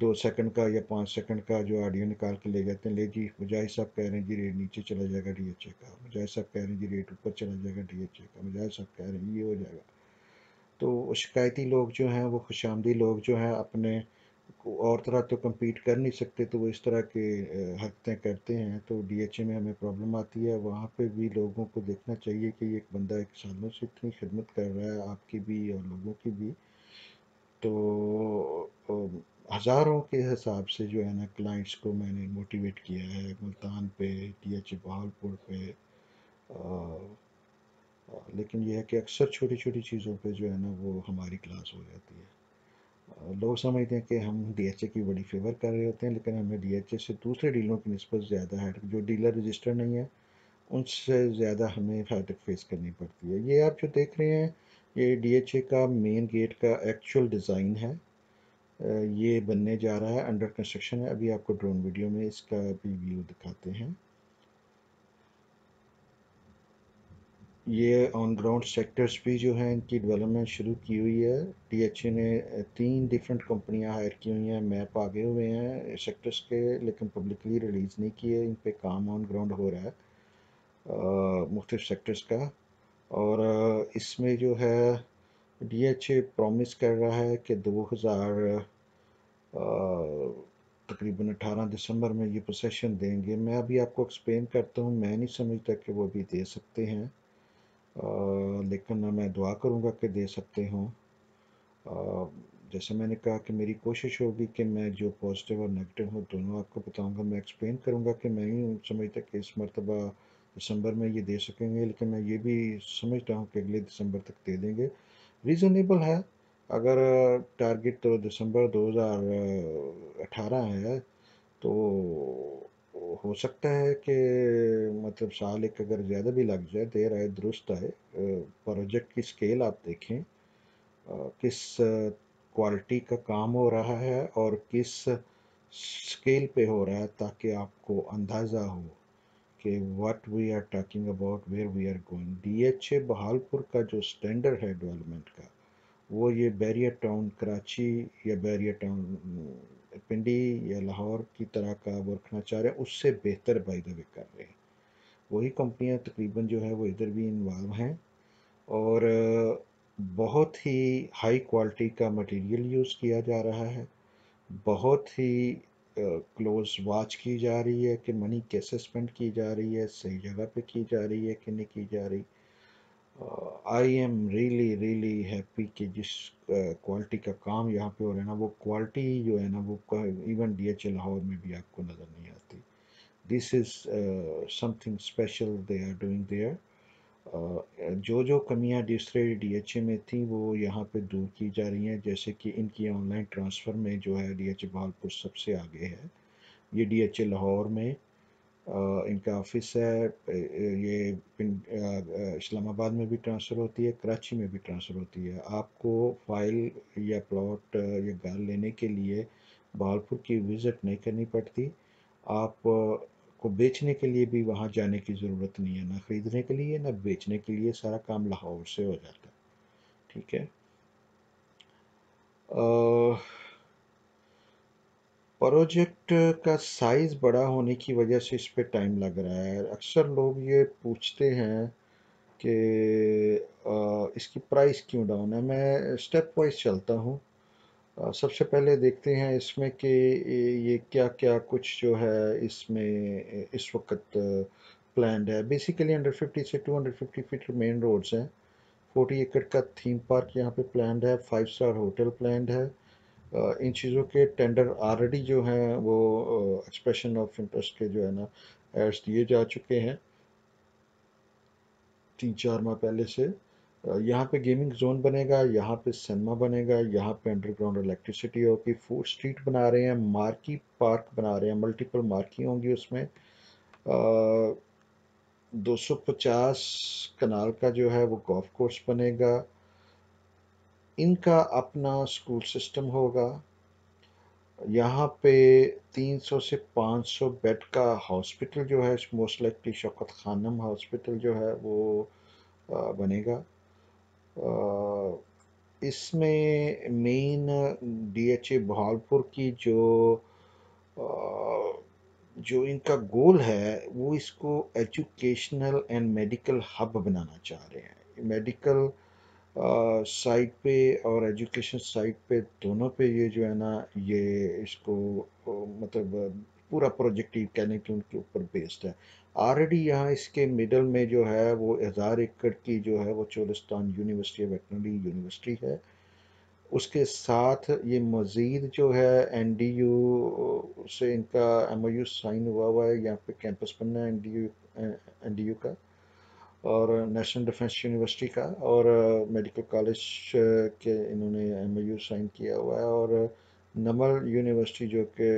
2 سیکنڈ کا یا 5 سیکنڈ کا جو آڈیو نکال کے لے جاتے ہیں. لے جی مجاہد صاحب کہہ رہے ہیں جی ریٹ نیچے چلا جائے گا ڈی ایچ اے کا، مجاہد صاحب کہہ رہے ہیں جی ریٹ اوپر چلا جائے گا ڈی ایچ اے کا، مجاہد صاحب کہہ رہے ہیں یہ ہو جائے گا. تو شکایتی لوگ جو ہیں، وہ خوش آمدی لوگ جو ہیں، اپنے اور طرح تو کمپیٹ کر نہیں سکتے تو وہ اس طرح کے حرکتیں کرتے ہیں. تو ڈی ایچ اے میں ہمیں پرابلم آتی ہے. وہاں پہ بھی لوگوں کو دیکھنا چاہیے کہ یہ ایک بندہ ایک سالوں سے اتنی خدمت کر رہا ہے آپ کی بھی اور لوگوں کی بھی. تو ہزاروں کے حساب سے جو ہے نا کلائنٹس کو میں نے موٹیویٹ کیا ہے ملتان پہ، ڈی ایچ اے بہاولپور پہ. لیکن یہ ہے کہ اکثر چھوٹی چھوٹی چیزوں پہ جو ہے نا وہ ہماری کلاس ہو جاتی ہے. لوگ سمجھتے ہیں کہ ہم ڈی ایچ اے کی بڑی فیور کر رہے ہوتے ہیں، لیکن ہمیں ڈی ایچ اے سے دوسرے ڈیلروں کی نسبت زیادہ ہے، جو ڈیلر رجسٹر نہیں ہے ان سے زیادہ ہمیں ہیڈک فیس کرنی پڑتی ہے. یہ آپ جو دیکھ رہے ہیں یہ ڈی ایچ اے کا مین گیٹ کا ایکچوئل ڈیزائن ہے. یہ بننے جا رہا ہے، انڈر کنسٹرکشن ہے. ابھی آپ کو ڈرون ویڈیو میں اس کا بھی ویو دکھاتے ہیں. یہ آن گراؤنڈ سیکٹرز بھی جو ہیں ان کی ڈیولپمنٹ شروع کی ہوئی ہے. ڈی ایچ اے نے 3 ڈیفرنٹ کمپنیاں ہائر کی ہوئی ہیں. میپ آگے ہوئے ہیں سیکٹرز کے لیکن پبلکلی ریلیز نہیں کیے. ان پہ کام آن گراؤنڈ ہو رہا ہے مختلف سیکٹرز کا. اور اس میں جو ہے ڈی ایچ اے پرومس کر رہا ہے کہ 2023 तकरीबन 18 दिसंबर में ये पोसेशन देंगे। मैं अभी आपको एक्सप्लेन करता हूँ, मैं नहीं समझता कि वो अभी दे सकते हैं, लेकिन मैं दुआ करूँगा कि दे सकते हों। जैसे मैंने कहा कि मेरी कोशिश होगी कि मैं जो पॉजिटिव और नेगेटिव हो दोनों आपको बताऊंगा। मैं एक्सप्लेन करूंगा कि मैं नहीं समझता कि इस मरतबा दिसंबर में ये दे सकेंगे, लेकिन मैं ये भी समझता हूँ कि अगले दिसंबर तक दे देंगे। रीज़नेबल है। अगर टारगेट तो दिसंबर 2018 है, तो हो सकता है कि मतलब साल एक अगर ज़्यादा भी लग जाए, देर आए दुरुस्त आए। प्रोजेक्ट की स्केल आप देखें, किस क्वालिटी का काम हो रहा है और किस स्केल पे हो रहा है, ताकि आपको अंदाज़ा हो कि what we are talking about, where we are going. DHA Bahawalpur का जो स्टैंडर्ड है डेवलपमेंट का, वो ये बैरियर टाउन कराची या बैरियर टाउन पिंडी या लाहौर की तरह का वो रखना चाह रहे हैं, उससे बेहतर बाय द वे कर रहे हैं। वही कंपनियां तकरीबन जो है वो इधर भी इन्वॉल्व हैं, और बहुत ही हाई क्वालिटी का मटेरियल यूज़ किया जा रहा है। बहुत ही क्लोज वॉच की जा रही है कि मनी कैसे स्पेंड की जा रही है, सही जगह पे की जा रही है कि नहीं की जा रही। I am really really happy कि जिस क्वालिटी का काम यहाँ पे हो रहा है ना, वो क्वालिटी जो है ना वो इवन डीएचएल लाहौर में भी आपको नज़र नहीं आती। This is something special they are doing there. जो जो कमियां दूसरे डीएचए में थी वो यहाँ पे दूर की जा रही हैं, जैसे कि इनकी ऑनलाइन ट्रांसफ़र में जो है डीएचए बहालपुर सबसे आगे है। ये डीएचए लाहौर में इनका ऑफिस है। ये इस्लामाबाद में भी ट्रांसफ़र होती है, कराची में भी ट्रांसफ़र होती है। आपको फ़ाइल या प्लॉट या घर लेने के लिए बहालपुर की विज़िट नहीं करनी पड़ती। आप को बेचने के लिए भी वहाँ जाने की ज़रूरत नहीं है, ना ख़रीदने के लिए ना बेचने के लिए, सारा काम लाहौर से हो जाता है। ठीक है। प्रोजेक्ट का साइज़ बड़ा होने की वजह से इस पे टाइम लग रहा है। अक्सर लोग ये पूछते हैं कि इसकी प्राइस क्यों डाउन है। मैं स्टेप वाइज चलता हूँ। सबसे पहले देखते हैं इसमें कि ये क्या क्या कुछ जो है इसमें इस वक्त प्लान्ड है। बेसिकली 150 से 250 फीट मेन रोड्स हैं। 40 एकड़ का थीम पार्क यहाँ पे प्लान्ड है। 5 स्टार होटल प्लान्ड है। इन चीज़ों के टेंडर ऑलरेडी जो हैं वो एक्सप्रेशन ऑफ इंटरेस्ट के जो है ना एड्स दिए जा चुके हैं 3-4 माह पहले से। यहाँ पे गेमिंग जोन बनेगा, यहाँ पे सिनेमा बनेगा, यहाँ पे अंडरग्राउंड इलेक्ट्रिसिटी होगी, फूड स्ट्रीट बना रहे हैं, मार्की पार्क बना रहे हैं, मल्टीपल मार्की होंगी उसमें। 250 कनाल का जो है वो गोल्फ कोर्स बनेगा। इनका अपना स्कूल सिस्टम होगा। यहाँ पे 300 से 500 बेड का हॉस्पिटल जो है, most likely Shaukat Khanum hospital जो है वो बनेगा। इसमें मेन डीएचए बहालपुर की जो इनका गोल है वो इसको एजुकेशनल एंड मेडिकल हब बनाना चाह रहे हैं। मेडिकल साइड पे और एजुकेशन साइड पे दोनों पे ये जो है ना ये इसको मतलब पूरा प्रोजेक्ट ही कहने के उनके ऊपर बेस्ड है। ऑलरेडी यहाँ इसके मिडल में जो है वो 1000 एकड़ की जो है वो चोलिस्तान यूनिवर्सिटी वेटनरी यूनिवर्सिटी है। उसके साथ ये मज़ीद जो है एनडीयू से इनका एमओयू साइन हुआ है। यहाँ पे कैंपस बनना है एनडीयू का और नेशनल डिफेंस यूनिवर्सिटी का, और मेडिकल कॉलेज के इन्होंने एमओयू साइन किया हुआ है, और नमल यूनिवर्सिटी जो कि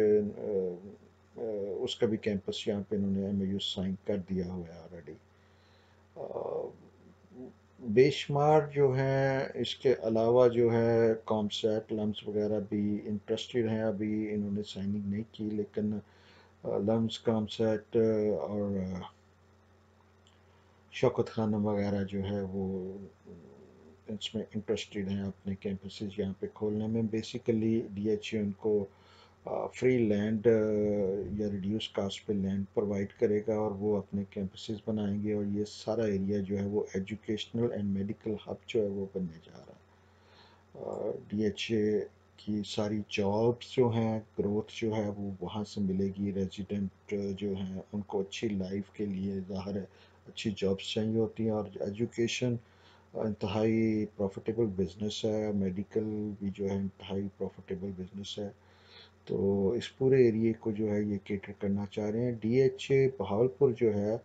उसका भी कैंपस यहाँ पे इन्होंने एमओयू साइन कर दिया हुआ है ऑलरेडी। बेशुमार जो हैं इसके अलावा जो है कॉमसेट लम्स वगैरह भी इंटरेस्टेड हैं। अभी इन्होंने साइनिंग नहीं की, लेकिन लम्स कॉमसेट और शौकत खानम वगैरह जो है वो इसमें इंटरेस्टेड हैं अपने कैंपसेस यहाँ पे खोलने में। बेसिकली डीएचए उनको फ्री लैंड या रिड्यूस कास्ट पे लैंड प्रोवाइड करेगा, और वो अपने कैंपसेस बनाएंगे, और ये सारा एरिया जो है वो एजुकेशनल एंड मेडिकल हब जो है वो बनने जा रहा है। डीएचए کہ ساری جابس جو ہیں، گروتھ جو ہے وہ وہاں سے ملے گی. ریزیڈنٹ جو ہیں ان کو اچھی لائف کے لیے ظاہر ہے اچھی جابس چاہیے ہوتی ہیں، اور ایجوکیشن انتہائی پروفیٹیبل بزنس ہے. میڈیکل بھی جو ہے انتہائی پروفیٹیبل بزنس ہے. تو اس پورے ایریے کو جو ہے یہ کیٹر کرنا چاہ رہے ہیں. ڈی ایچ اے بہاولپور جو ہے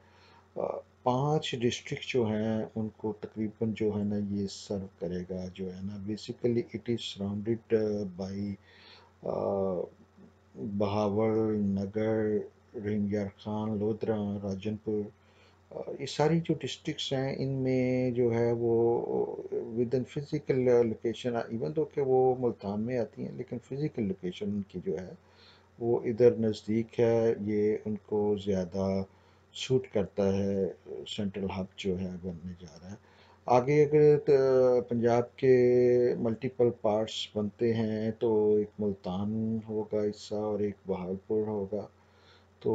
5 ڈسٹرکٹ جو ہیں ان کو تقریباً جو ہے نا یہ سرو کرے گا. جو ہے نا basically it is surrounded by Bahawalnagar, رنگیار خان، لودھرا، راجن پور. یہ ساری جو ڈسٹرکٹس ہیں ان میں جو ہے وہ with in physical location, even though کہ وہ ملتان میں آتی ہیں لیکن فزیکل لوکیشن ان کی جو ہے وہ ادھر نزدیک ہے. یہ ان کو زیادہ سوٹ کرتا ہے. سینٹرل ہب جو ہے بننے جا رہا ہے. آگے اگر پنجاب کے ملٹیپل پارٹس بنتے ہیں تو ایک ملتان ہوگا حصہ اور ایک بہاولپور ہوگا. تو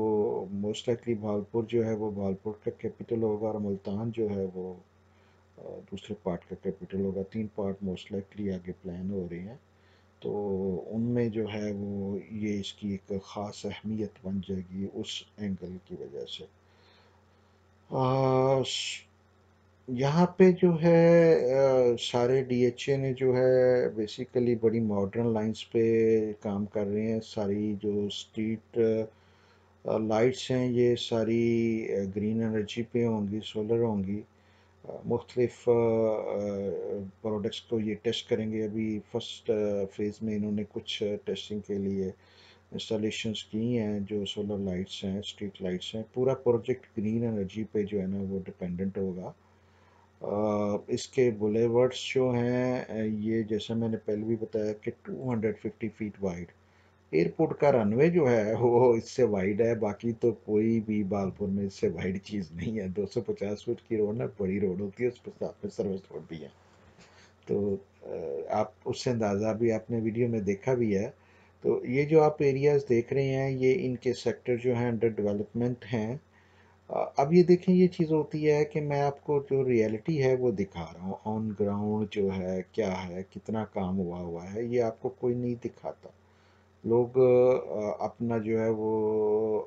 موسٹ لائکلی بھاگلپور جو ہے وہ بھاگلپور کا کیپٹل ہوگا، اور ملتان جو ہے وہ دوسرے پارٹ کا کیپٹل ہوگا. 3 پارٹ موسٹ لائکلی آگے پلان ہو رہے ہیں. تو ان میں جو ہے وہ یہ اس کی ایک خاص اہمیت بن جائے گی اس اینگل کی وجہ سے. یہاں پہ جو ہے سارے ڈی ایچ اے نے جو ہے بیسیکلی بڑی ماڈرن لائنز پہ کام کر رہے ہیں. ساری جو اسٹریٹ لائٹس ہیں یہ ساری گرین انرجی پہ ہوں گی، سولر ہوں گی. مختلف پروڈکٹس کو یہ ٹیسٹ کریں گے. ابھی فرسٹ فیز میں انہوں نے کچھ ٹیسٹنگ کے لیے انسٹالیشنز کی ہیں جو سولر لائٹس ہیں، اسٹریٹ لائٹس ہیں. پورا پروجیکٹ گرین انرجی پہ جو ہے نا وہ ڈپینڈنٹ ہوگا. اس کے بولیورڈس جو ہیں یہ جیسا میں نے پہلے بھی بتایا کہ 250 فیٹ وائڈ. ایئرپورٹ کا رن وے جو ہے وہ اس سے وائڈ ہے، باقی تو کوئی بھی بھاگلپور میں اس سے وائڈ چیز نہیں ہے. 250 فٹ کی روڈ نا بڑی روڈ ہوتی ہے، اس پہ ساتھ میں سروس روڈ بھی ہے. تو آپ اس سے اندازہ بھی آپ نے ویڈیو میں دیکھا بھی ہے. تو یہ جو آپ ایریاز دیکھ رہے ہیں یہ ان کے سیکٹر جو ہیں انڈر ڈیولپمنٹ ہیں. اب یہ دیکھیں یہ چیز ہوتی ہے کہ میں آپ کو جو ریئلٹی ہے وہ دکھا رہا ہوں. آن گراؤنڈ جو ہے کیا ہے، کتنا کام ہوا ہے، یہ آپ کو کوئی نہیں دکھاتا. لوگ اپنا جو ہے وہ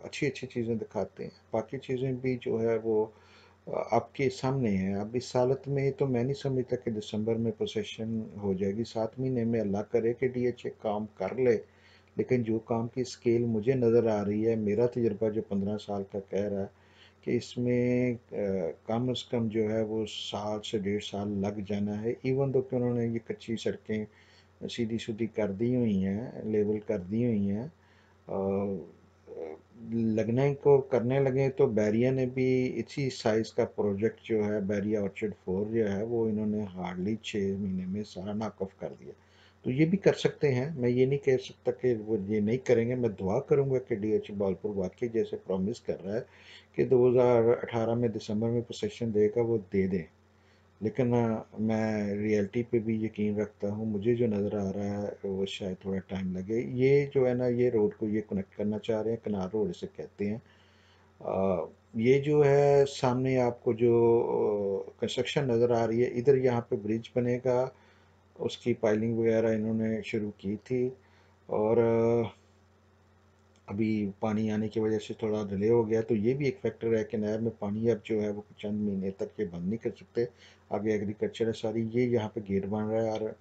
اچھی اچھی چیزیں دکھاتے ہیں، باقی چیزیں بھی جو ہے وہ آپ کے سامنے ہیں. اب اس حالت میں تو میں نہیں سمجھتا کہ دسمبر میں پوسیشن ہو جائے گی. 7 مہینے میں اللہ کرے کہ ڈی ایچ اے کام کر لے. لیکن جو کام کی اسکیل مجھے نظر آ رہی ہے، میرا تجربہ جو 15 سال کا کہہ رہا ہے کہ اس میں کم از کم جو ہے وہ 7 سے 1.5 سال لگ جانا ہے. ایون تو کہ انہوں نے یہ کچی سڑکیں سیدھی سیدھی کر دی ہوئی ہیں، لیول کر دی ہوئی ہیں. لگنے کو کرنے لگے تو بیریا نے بھی اسی سائز کا پروجیکٹ جو ہے بیریا آرچرڈ 4 جو ہے وہ انہوں نے ہارڈلی 6 مہینے میں سارا ناک آف کر دیا. تو یہ بھی کر سکتے ہیں. میں یہ نہیں کہہ سکتا کہ وہ یہ نہیں کریں گے. میں دعا کروں گا کہ ڈی ایچ بھاگلپور واقعی جیسے پرومس کر رہا ہے کہ 2018 میں دسمبر میں پوسیشن دے گا وہ دے دیں. لیکن میں ریئلٹی پہ بھی یقین رکھتا ہوں. مجھے جو نظر آ رہا ہے وہ شاید تھوڑا ٹائم لگے. یہ جو ہے نا یہ روڈ کو یہ کنیکٹ کرنا چاہ رہے ہیں، کنار روڈ اسے کہتے ہیں. یہ جو ہے سامنے آپ کو جو کنسٹرکشن نظر آ رہی ہے ادھر یہاں پہ برج بنے گا. اس کی پائلنگ وغیرہ انہوں نے شروع کی تھی، اور ابھی پانی آنے کی وجہ سے تھوڑا ڈیلے ہو گیا. تو یہ بھی ایک فیکٹر ہے کہ نہر میں پانی اب جو ہے وہ چند مہینے تک یہ بند نہیں کر سکتے. آگے ایگریکلچر ہے ساری. یہ یہاں پہ گیٹ بن رہا ہے،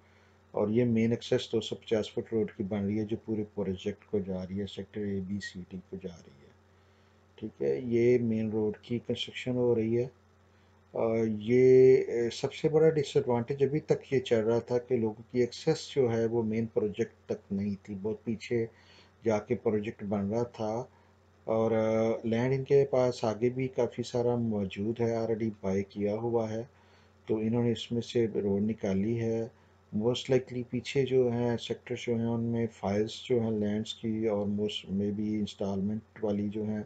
اور یہ مین ایکسیس 250 فٹ روڈ کی بن رہی ہے جو پورے پروجیکٹ کو جا رہی ہے، سیکٹر اے بی سی ڈی کو جا رہی ہے. ٹھیک ہے، یہ مین روڈ کی کنسٹرکشن ہو رہی ہے. یہ سب سے بڑا ڈس ایڈوانٹیج ابھی تک یہ چل رہا تھا کہ لوگوں کی ایکسیس جو ہے وہ مین پروجیکٹ تک نہیں تھی، بہت پیچھے جا کے پروجیکٹ بن رہا تھا. اور لینڈ ان کے پاس آگے بھی کافی سارا موجود ہے، آلریڈی بائی کیا ہوا ہے. تو انہوں نے اس میں سے روڈ نکالی ہے. موسٹ لائکلی پیچھے جو ہیں سیکٹر جو ہیں ان میں فائلز جو ہیں لینڈز کی اور موسٹ میں بھی انسٹالمنٹ والی جو ہیں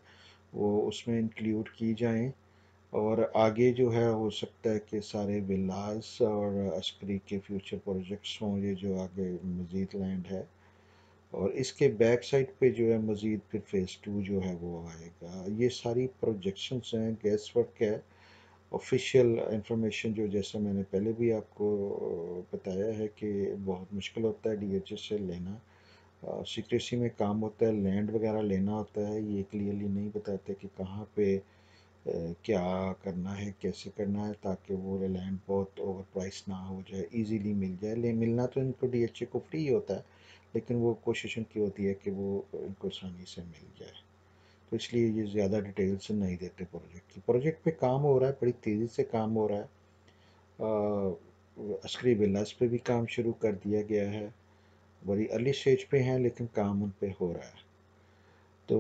وہ اس میں انکلیوڈ کی جائیں. اور آگے جو ہے ہو سکتا ہے کہ سارے ولاز اور عسکری کے فیوچر پروجیکٹس ہوں یہ جو آگے مزید لینڈ ہے. اور اس کے بیک سائڈ پہ جو ہے مزید پھر فیز 2 جو ہے وہ آئے گا. یہ ساری پروجیکشنز ہیں، گیس ورک ہے. آفیشیل انفارمیشن جو جیسا میں نے پہلے بھی آپ کو بتایا ہے کہ بہت مشکل ہوتا ہے ڈی ایچ ایس سے لینا، سیکریسی میں کام ہوتا ہے، لینڈ وغیرہ لینا ہوتا ہے، یہ کلیئرلی نہیں بتاتے کہ کہاں پہ کیا کرنا ہے، کیسے کرنا ہے، تاکہ وہ لینڈ بہت اوور پرائس نہ ہو جائے، ایزیلی مل جائے، ملنا تو ان کو ڈی ایچ اے کو فری ہوتا ہے، لیکن وہ کوشش ان کی ہوتی ہے کہ وہ ان کو آسانی سے مل جائے، تو اس لیے یہ زیادہ ڈیٹیل سے نہیں دیتے پروجیکٹ کی۔ پروجیکٹ پہ کام ہو رہا ہے، بڑی تیزی سے کام ہو رہا ہے، عسکری ولاس پہ بھی کام شروع کر دیا گیا ہے، بڑی ارلی سٹیج پہ ہیں لیکن کام ان پہ ہو رہا ہے۔ تو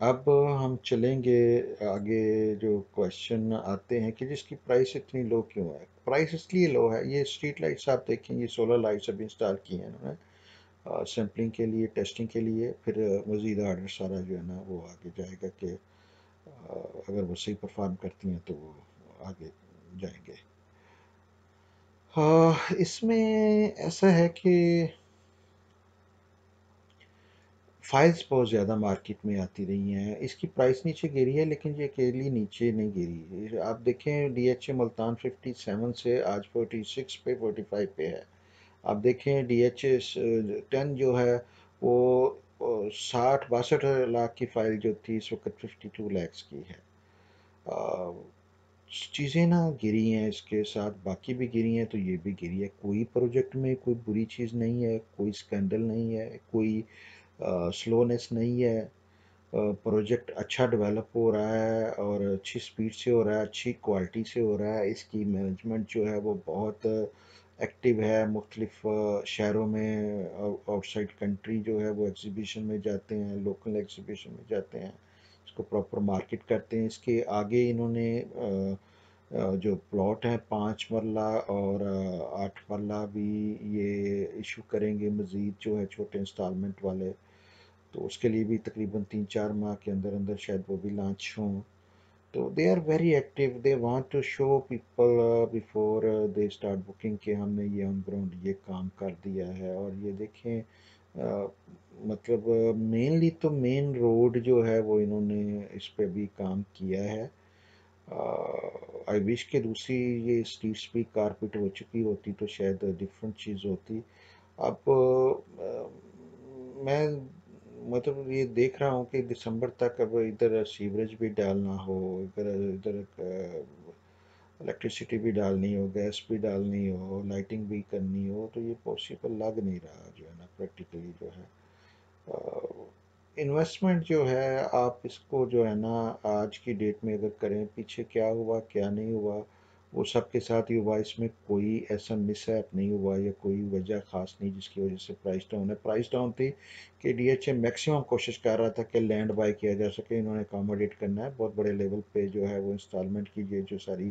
اب ہم چلیں گے آگے، جو کویشچن آتے ہیں کہ جس کی پرائس اتنی لو کیوں ہے؟ پرائس اس لیے لو ہے، یہ اسٹریٹ لائٹس آپ دیکھیں، یہ سولر لائٹس ابھی انسٹال کی ہیں انہوں نے سیمپلنگ کے لیے، ٹیسٹنگ کے لیے، پھر مزید آرڈر سارا جو ہے نا وہ آگے جائے گا کہ اگر وہ صحیح پرفارم کرتی ہیں تو وہ آگے جائیں گے۔ اس میں ایسا ہے کہ فائلز بہت زیادہ مارکیٹ میں آتی رہی ہیں، اس کی پرائس نیچے گری ہے لیکن یہ اکیلی نیچے نہیں گری، آپ دیکھیں ڈی ایچ اے ملتان 57 سے آج 46 پہ 45 پہ ہے، آپ دیکھیں ڈی ایچ اے 10 جو ہے وہ 60-62 لاکھ کی فائل جو تھی اس وقت 52 لیکس کی ہے۔ چیزیں نا گری ہیں، اس کے ساتھ باقی بھی گری ہیں تو یہ بھی گری ہے، کوئی پروجیکٹ میں کوئی بری چیز نہیں ہے، کوئی سکینڈل نہیں ہے، کوئی سلونیس نہیں ہے، پروجیکٹ اچھا ڈیولپ ہو رہا ہے اور اچھی سپیڈ سے ہو رہا ہے، اچھی کوالٹی سے ہو رہا ہے، اس کی مینجمنٹ جو ہے وہ بہت ایکٹیو ہے، مختلف شہروں میں آؤٹ سائڈ کنٹری جو ہے وہ ایگزیبیشن میں جاتے ہیں، لوکل ایگزیبیشن میں جاتے ہیں، اس کو پراپر مارکیٹ کرتے ہیں۔ اس کے آگے انہوں نے جو پلاٹ ہیں 5 مرلہ اور 8 مرلہ بھی یہ ایشو کریں گے مزید، جو ہے چھوٹے انسٹالمنٹ والے، تو اس کے لیے بھی تقریباً 3-4 ماہ کے اندر اندر شاید وہ بھی لانچ ہوں۔ تو they are very active, they want to show people before they start booking کہ ہم نے یہ آن گراؤنڈ یہ کام کر دیا ہے۔ اور یہ دیکھیں مطلب مینلی تو مین روڈ جو ہے وہ انہوں نے اس پہ بھی کام کیا ہے، آئی وش کہ دوسری یہ اسٹریٹس بھی کارپیٹ ہو چکی ہوتی تو شاید ڈفرینٹ چیز ہوتی۔ اب میں مطلب یہ دیکھ رہا ہوں کہ دسمبر تک اب ادھر سیوریج بھی ڈالنا ہو، ادھر ادھر الیکٹریسٹی بھی ڈالنی ہو، گیس بھی ڈالنی ہو، لائٹنگ بھی کرنی ہو، تو یہ پاسبل لگ نہیں رہا جو ہے نا پریکٹیکلی جو ہے۔ انویسٹمنٹ جو ہے آپ اس کو جو ہے نا آج کی ڈیٹ میں اگر کریں، پیچھے کیا ہوا کیا نہیں ہوا وہ سب کے ساتھ ہی ہوا، اس میں کوئی ایسا مس ایپ نہیں ہوا یا کوئی وجہ خاص نہیں جس کی وجہ سے پرائس ڈاؤن ہے۔ پرائس ڈاؤن تھی کہ ڈی ایچ اے میکسیمم کوشش کر رہا تھا کہ لینڈ بائی کیا جا سکے، انہوں نے اکاموڈیٹ کرنا ہے بہت بڑے لیول پہ جو ہے وہ انسٹالمنٹ کیجیے، جو ساری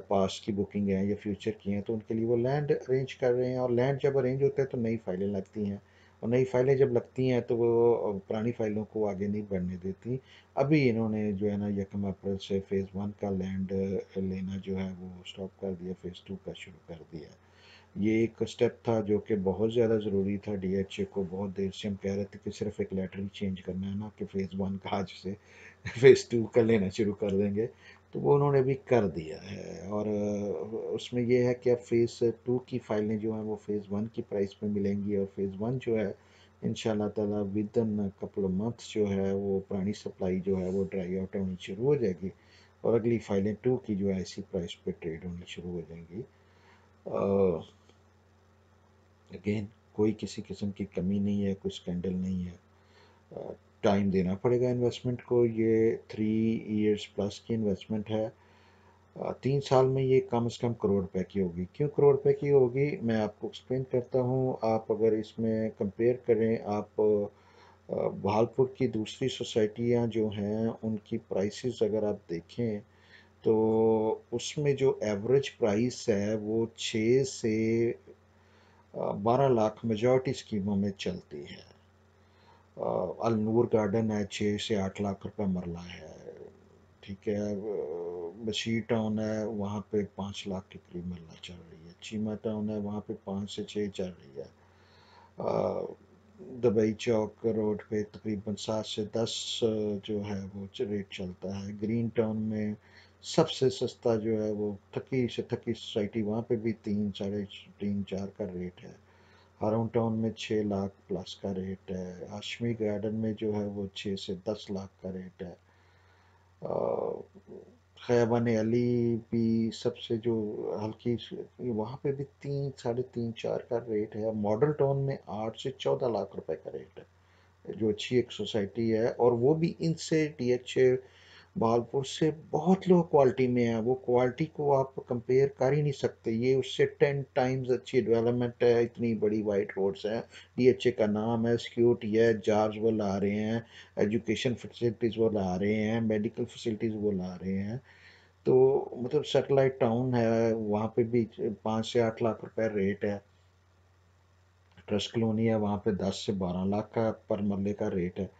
پاس کی بکنگ ہیں یا فیوچر کی ہیں تو ان کے لیے وہ لینڈ ارینج کر رہے ہیں، اور لینڈ جب ارینج ہوتا ہے تو نئی فائلیں لگتی ہیں، اور نئی فائلیں جب لگتی ہیں تو وہ پرانی فائلوں کو آگے نہیں بڑھنے دیتی۔ ابھی انہوں نے جو ہے نا 1 اپریل سے فیز 1 کا لینڈ لینا جو ہے وہ سٹاپ کر دیا، فیز 2 کا شروع کر دیا۔ یہ ایک سٹیپ تھا جو کہ بہت زیادہ ضروری تھا، ڈی ایچ اے کو بہت دیر سے ہم کہہ رہے تھے کہ صرف ایک لیٹر ہی چینج کرنا ہے نا کہ فیز 1 کا آج سے فیز 2 کا لینا شروع کر دیں گے، تو وہ انہوں نے بھی کر دیا ہے۔ اور اس میں یہ ہے کہ اب فیز 2 کی فائلیں جو ہیں وہ فیز 1 کی پرائس پہ ملیں گی، اور فیز 1 جو ہے انشاءاللہ تعالیٰ ودن کپل منتھ جو ہے وہ پرانی سپلائی جو ہے وہ ڈرائی آؤٹ ہونی شروع ہو جائے گی، اور اگلی فائلیں 2 کی جو ہے اسی پرائس پہ ٹریڈ ہونی شروع ہو جائیں گی۔ اگین کوئی کسی قسم کی کمی نہیں ہے، کوئی سکینڈل نہیں ہے، ٹائم دینا پڑے گا انویسٹمنٹ کو، یہ 3 ایئرز پلس کی انویسٹمنٹ ہے، 3 سال میں یہ کم از کم کروڑ روپے کی ہوگی۔ کیوں کروڑ روپے کی ہوگی میں آپ کو ایکسپلین کرتا ہوں۔ آپ اگر اس میں کمپیئر کریں، آپ بہالپور کی دوسری سوسائٹیاں جو ہیں ان کی پرائسز اگر آپ دیکھیں تو اس میں جو ایوریج پرائس ہے وہ 6 سے 12 لاکھ میجورٹی اسکیموں میں چلتی ہے۔ النور گارڈن ہے 6 سے 8 لاکھ روپے مرلہ ہے، ٹھیک ہے۔ بشیر ٹاؤن ہے وہاں پہ 5 لاکھ کے قریب مرلہ چل رہی ہے، چیما ٹاؤن ہے وہاں پہ 5 سے 6 چل رہی ہے، दुबई चौक रोड पे तकरीबन 7 से 10 जो है वो रेट चलता है। ग्रीन टाउन में सबसे सस्ता जो है वो थकी से थकी सोसाइटी, वहाँ पे भी 3, 3.5, 4 का रेट है। हारम टाउन में 6 लाख प्लस का रेट है। हाशमी गार्डन में जो है वो 6 से 10 लाख का रेट है। खैबान अली भी सबसे जो हल्की वहाँ पे भी 3, 3.5, 4 का रेट है। मॉडल टाउन में 8 से 14 लाख रुपए का रेट है, जो अच्छी एक सोसाइटी है, और वो भी इनसे डीएचए भागलपुर से बहुत लो क्वालिटी में है। वो क्वालिटी को आप कंपेयर कर ही नहीं सकते, ये उससे 10 टाइम्स अच्छी डेवलपमेंट है। इतनी बड़ी वाइट रोड्स हैं, डीएचए का नाम है, सिक्योरिटी है, जॉब्स वो ला रहे हैं, एजुकेशन फैसिलिटीज़ वो ला रहे हैं, मेडिकल फैसिलिटीज़ वो ला रहे हैं। तो मतलब सेटेलाइट टाउन है, वहाँ पे भी 5 से 8 लाख रुपए रेट है। ट्रस्ट कॉलोनी है, वहाँ पे 10 से 12 लाख का पर मरले का रेट है।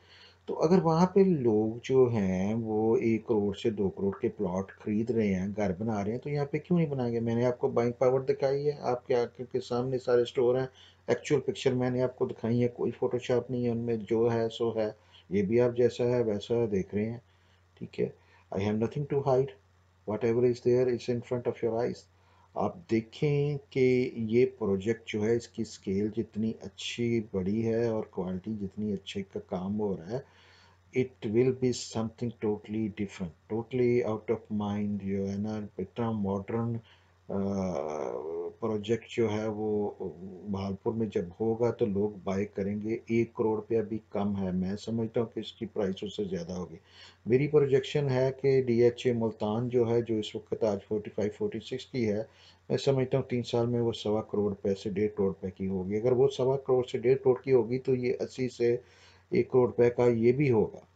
तो अगर वहाँ पे लोग जो हैं वो 1 करोड़ से 2 करोड़ के प्लॉट खरीद रहे हैं, घर बना रहे हैं, तो यहाँ पे क्यों नहीं बनाएंगे? मैंने आपको बाइंग पावर दिखाई है, आपके आंखों के सामने सारे स्टोर हैं। एक्चुअल पिक्चर मैंने आपको दिखाई है, कोई फोटोशॉप नहीं है उनमें, जो है सो है। ये भी आप जैसा है वैसा देख रहे हैं, ठीक है। I have nothing to hide, whatever is there is in front of your eyes. आप देखें कि ये प्रोजेक्ट जो है, इसकी स्केल जितनी अच्छी बड़ी है और क्वालिटी जितनी अच्छे का काम हो रहा है, it will be something totally different, totally out of mind जो है ना। इतना मॉडर्न प्रोजेक्ट जो है वो भागलपुर में जब होगा तो लोग बाय करेंगे। 1 करोड़ पे अभी कम है, मैं समझता हूँ कि इसकी प्राइस उससे ज़्यादा होगी। मेरी प्रोजेक्शन है कि डीएचए मुल्तान जो है, जो इस वक्त आज 45-46 की है, मैं समझता हूँ 3 साल में वो 1.25 करोड़ रुपए से 1.5 करोड़ रुपए की होगी। अगर वो 1.25 करोड़ से 1.5 करोड़ की होगी तो ये 80 से 1 करोड़ रुपए का ये भी होगा,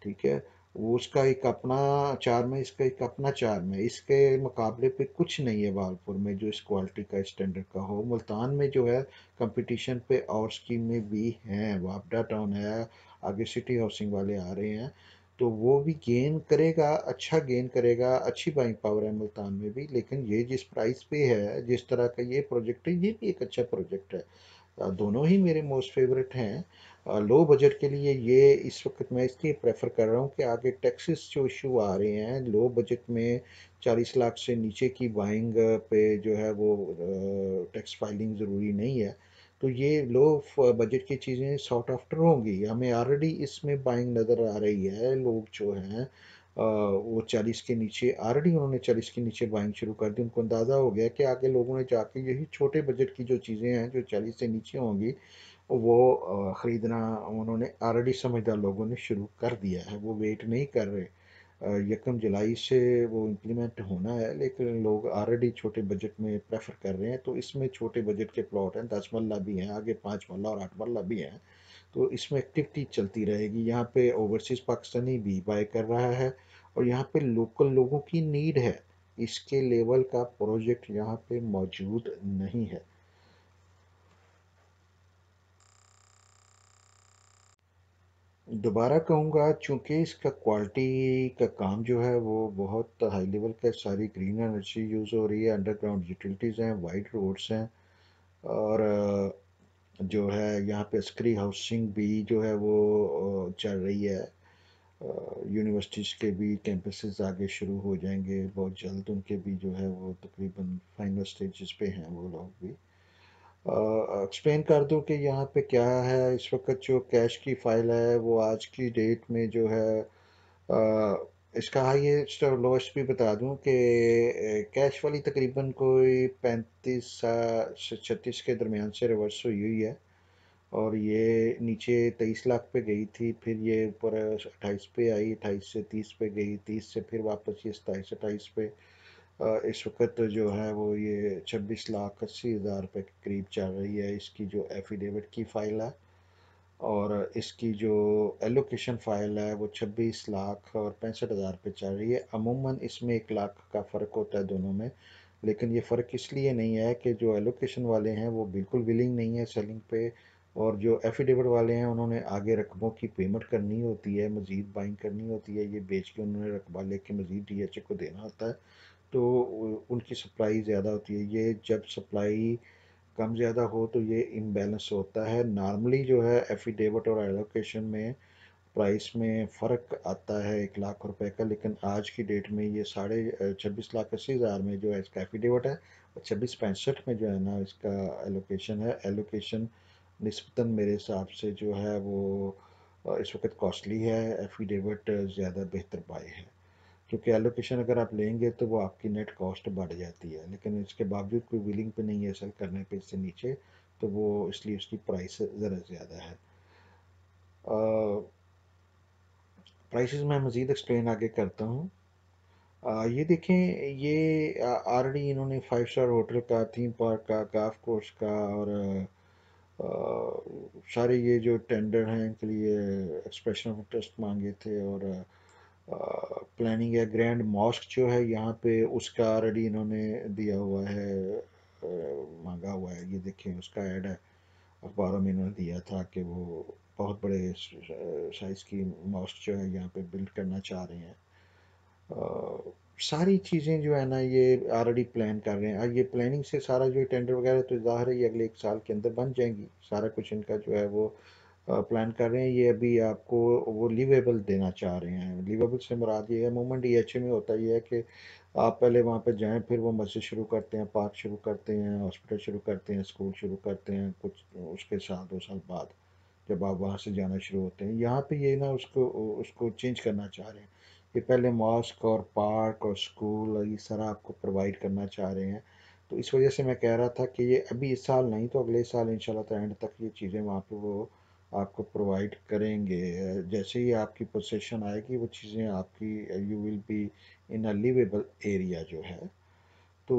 ठीक है। वो उसका एक अपना चार्म है, इसका एक अपना चार्म है। इसके मुकाबले पे कुछ नहीं है भागलपुर में जो इस क्वालिटी का स्टैंडर्ड का हो। मुल्तान में जो है कंपटीशन पे और स्कीमें भी हैं, वापडा टाउन है, आगे सिटी हाउसिंग वाले आ रहे हैं, तो वो भी गेन करेगा, अच्छा गेन करेगा। अच्छी बाइंग पावर है मुल्तान में भी, लेकिन ये जिस प्राइस पे है, जिस तरह का ये प्रोजेक्ट है, ये भी एक अच्छा प्रोजेक्ट है। दोनों ही मेरे मोस्ट फेवरेट हैं। लो बजट के लिए ये इस वक्त मैं इसलिए प्रेफर कर रहा हूँ कि आगे टैक्सेस जो इशू आ रहे हैं लो बजट में, 40 लाख से नीचे की बाइंग पे जो है वो टैक्स फाइलिंग ज़रूरी नहीं है। तो ये लो बजट की चीज़ें सॉर्ट आफ्टर होंगी, हमें ऑलरेडी इसमें बाइंग नज़र आ रही है। लोग जो हैं वो 40 के नीचे ऑलरेडी, उन्होंने 40 के नीचे बाइंग शुरू कर दी। उनको अंदाज़ा हो गया कि आगे लोगों ने जाके यही छोटे बजट की जो चीज़ें हैं जो 40 से नीचे होंगी वो ख़रीदना उन्होंने ऑलरेडी, समझदार लोगों ने शुरू कर दिया है। वो वेट नहीं कर रहे। 1 जुलाई से वो इम्प्लीमेंट होना है, लेकिन लोग ऑलरेडी छोटे बजट में प्रेफर कर रहे हैं। तो इसमें छोटे बजट के प्लॉट हैं, 10 मरला भी हैं, आगे 5 मरला और 8 मरला भी हैं। तो इसमें एक्टिविटी चलती रहेगी। यहाँ पे ओवरसीज़ पाकिस्तानी भी बाय कर रहा है, और यहाँ पे लोकल लोगों की नीड है। इसके लेवल का प्रोजेक्ट यहाँ पे मौजूद नहीं है। दोबारा कहूँगा, चूँकि इसका क्वालिटी का काम जो है वो बहुत हाई लेवल का है, सारी ग्रीन एनर्जी यूज़ हो रही है, अंडरग्राउंड यूटिलिटीज़ हैं, वाइड रोड्स हैं, और जो है यहाँ पे अस्करी हाउसिंग भी जो है वो चल रही है। यूनिवर्सिटीज़ के भी कैंपसेस आगे शुरू हो जाएंगे बहुत जल्द, उनके भी जो है वो तकरीबन फाइनल स्टेजेस पे हैं वो लोग भी। एक्सप्लेन कर दूं कि यहाँ पे क्या है। इस वक्त जो कैश की फाइल है वो आज की डेट में जो है इसका हाईएस्ट और लोएस्ट भी बता दूं कि कैश वाली तकरीबन कोई 35 से 36 के दरमियान से रिवर्स हुई हुई है, और ये नीचे 23 लाख पे गई थी, फिर ये ऊपर 28 पे आई, 28 से 30 पे गई, 30 से फिर वापस ये 27-28 पे। इस वक्त जो है वो ये 26,80,000 रुपये के करीब चल रही है, इसकी जो एफिडेविट की फ़ाइल है। और इसकी जो एलोकेशन फ़ाइल है वो 26,65,000 पे चल रही है। अमूमन इसमें 1 लाख का फ़र्क होता है दोनों में, लेकिन ये फ़र्क इसलिए नहीं है कि जो एलोकेशन वाले हैं वो बिल्कुल विलिंग नहीं है सेलिंग पे, और जो एफिडेविट वाले हैं उन्होंने आगे रकबों की पेमेंट करनी होती है, मज़ीद बाइंग करनी होती है, ये बेच के उन्होंने रकबा लेके मज़ीद डीएचए को देना होता है। तो उनकी सप्लाई ज़्यादा होती है। ये जब सप्लाई कम ज़्यादा हो तो ये इम्बैलेंस होता है। नॉर्मली जो है एफिडेविट और एलोकेशन में प्राइस में फ़र्क आता है 1 लाख रुपए का, लेकिन आज की डेट में ये साढ़े 26 लाख 80 हज़ार में जो है इसका एफिडेविट है, और 2665 में जो है ना इसका एलोकेशन है। एलोकेशन निस्बतन मेरे हिसाब से जो है वो इस वक्त कॉस्टली है, एफिडेविट ज़्यादा बेहतर बाय है, क्योंकि एलोकेशन अगर आप लेंगे तो वो आपकी नेट कॉस्ट बढ़ जाती है, लेकिन इसके बावजूद कोई विलिंग पे नहीं है सेल करने पे इससे नीचे, तो वो इसलिए उसकी प्राइस ज़रा ज़्यादा है। प्राइसेस मैं मज़ीद एक्सप्लेन आगे करता हूँ। ये देखें, ये ऑलरेडी इन्होंने 5 स्टार होटल का, थीम पार्क का, गाल्फ कोर्स का और सारे ये जो टेंडर हैं इनके लिए एक्सप्रेशन ऑफ इंटरेस्ट मांगे थे, और प्लानिंग है। ग्रैंड मॉस्क जो है यहाँ पे उसका ऑलरेडी इन्होंने दिया हुआ है, मांगा हुआ है। ये देखें उसका ऐड है, अखबारों में इन्होंने दिया था कि वो बहुत बड़े साइज़ की मॉस्क जो है यहाँ पे बिल्ड करना चाह रहे हैं। सारी चीज़ें जो है ना ये ऑलरेडी प्लान कर रहे हैं। ये प्लानिंग से सारा जो टेंडर वगैरह तो ज़ाहिर है ये अगले 1 साल के अंदर बन जाएंगी। सारा कुछ इनका जो है वो प्लान कर रहे हैं। ये अभी आपको वो लिवेबल देना चाह रहे हैं। लिवेबल से मुराद ये है, अमूमन डीएचए में होता ये है कि आप पहले वहाँ पे जाएं, फिर वो मस्जिद शुरू करते हैं, पार्क शुरू करते हैं, हॉस्पिटल शुरू करते हैं, स्कूल शुरू करते हैं, कुछ उसके साल 2 साल बाद जब आप वहाँ से जाना शुरू होते हैं। यहाँ पे ये ना उसको उसको चेंज करना चाह रहे हैं। ये पहले मॉस्क और पार्क और स्कूल और ये सारा आपको प्रोवाइड करना चाह रहे हैं। तो इस वजह से मैं कह रहा था कि ये अभी इस साल नहीं तो अगले साल इंशाल्लाह तो एंड तक ये चीज़ें वहाँ पे वो आपको प्रोवाइड करेंगे। जैसे ही आपकी पोजीशन आएगी वो चीज़ें आपकी, you will be in a livable area जो है। तो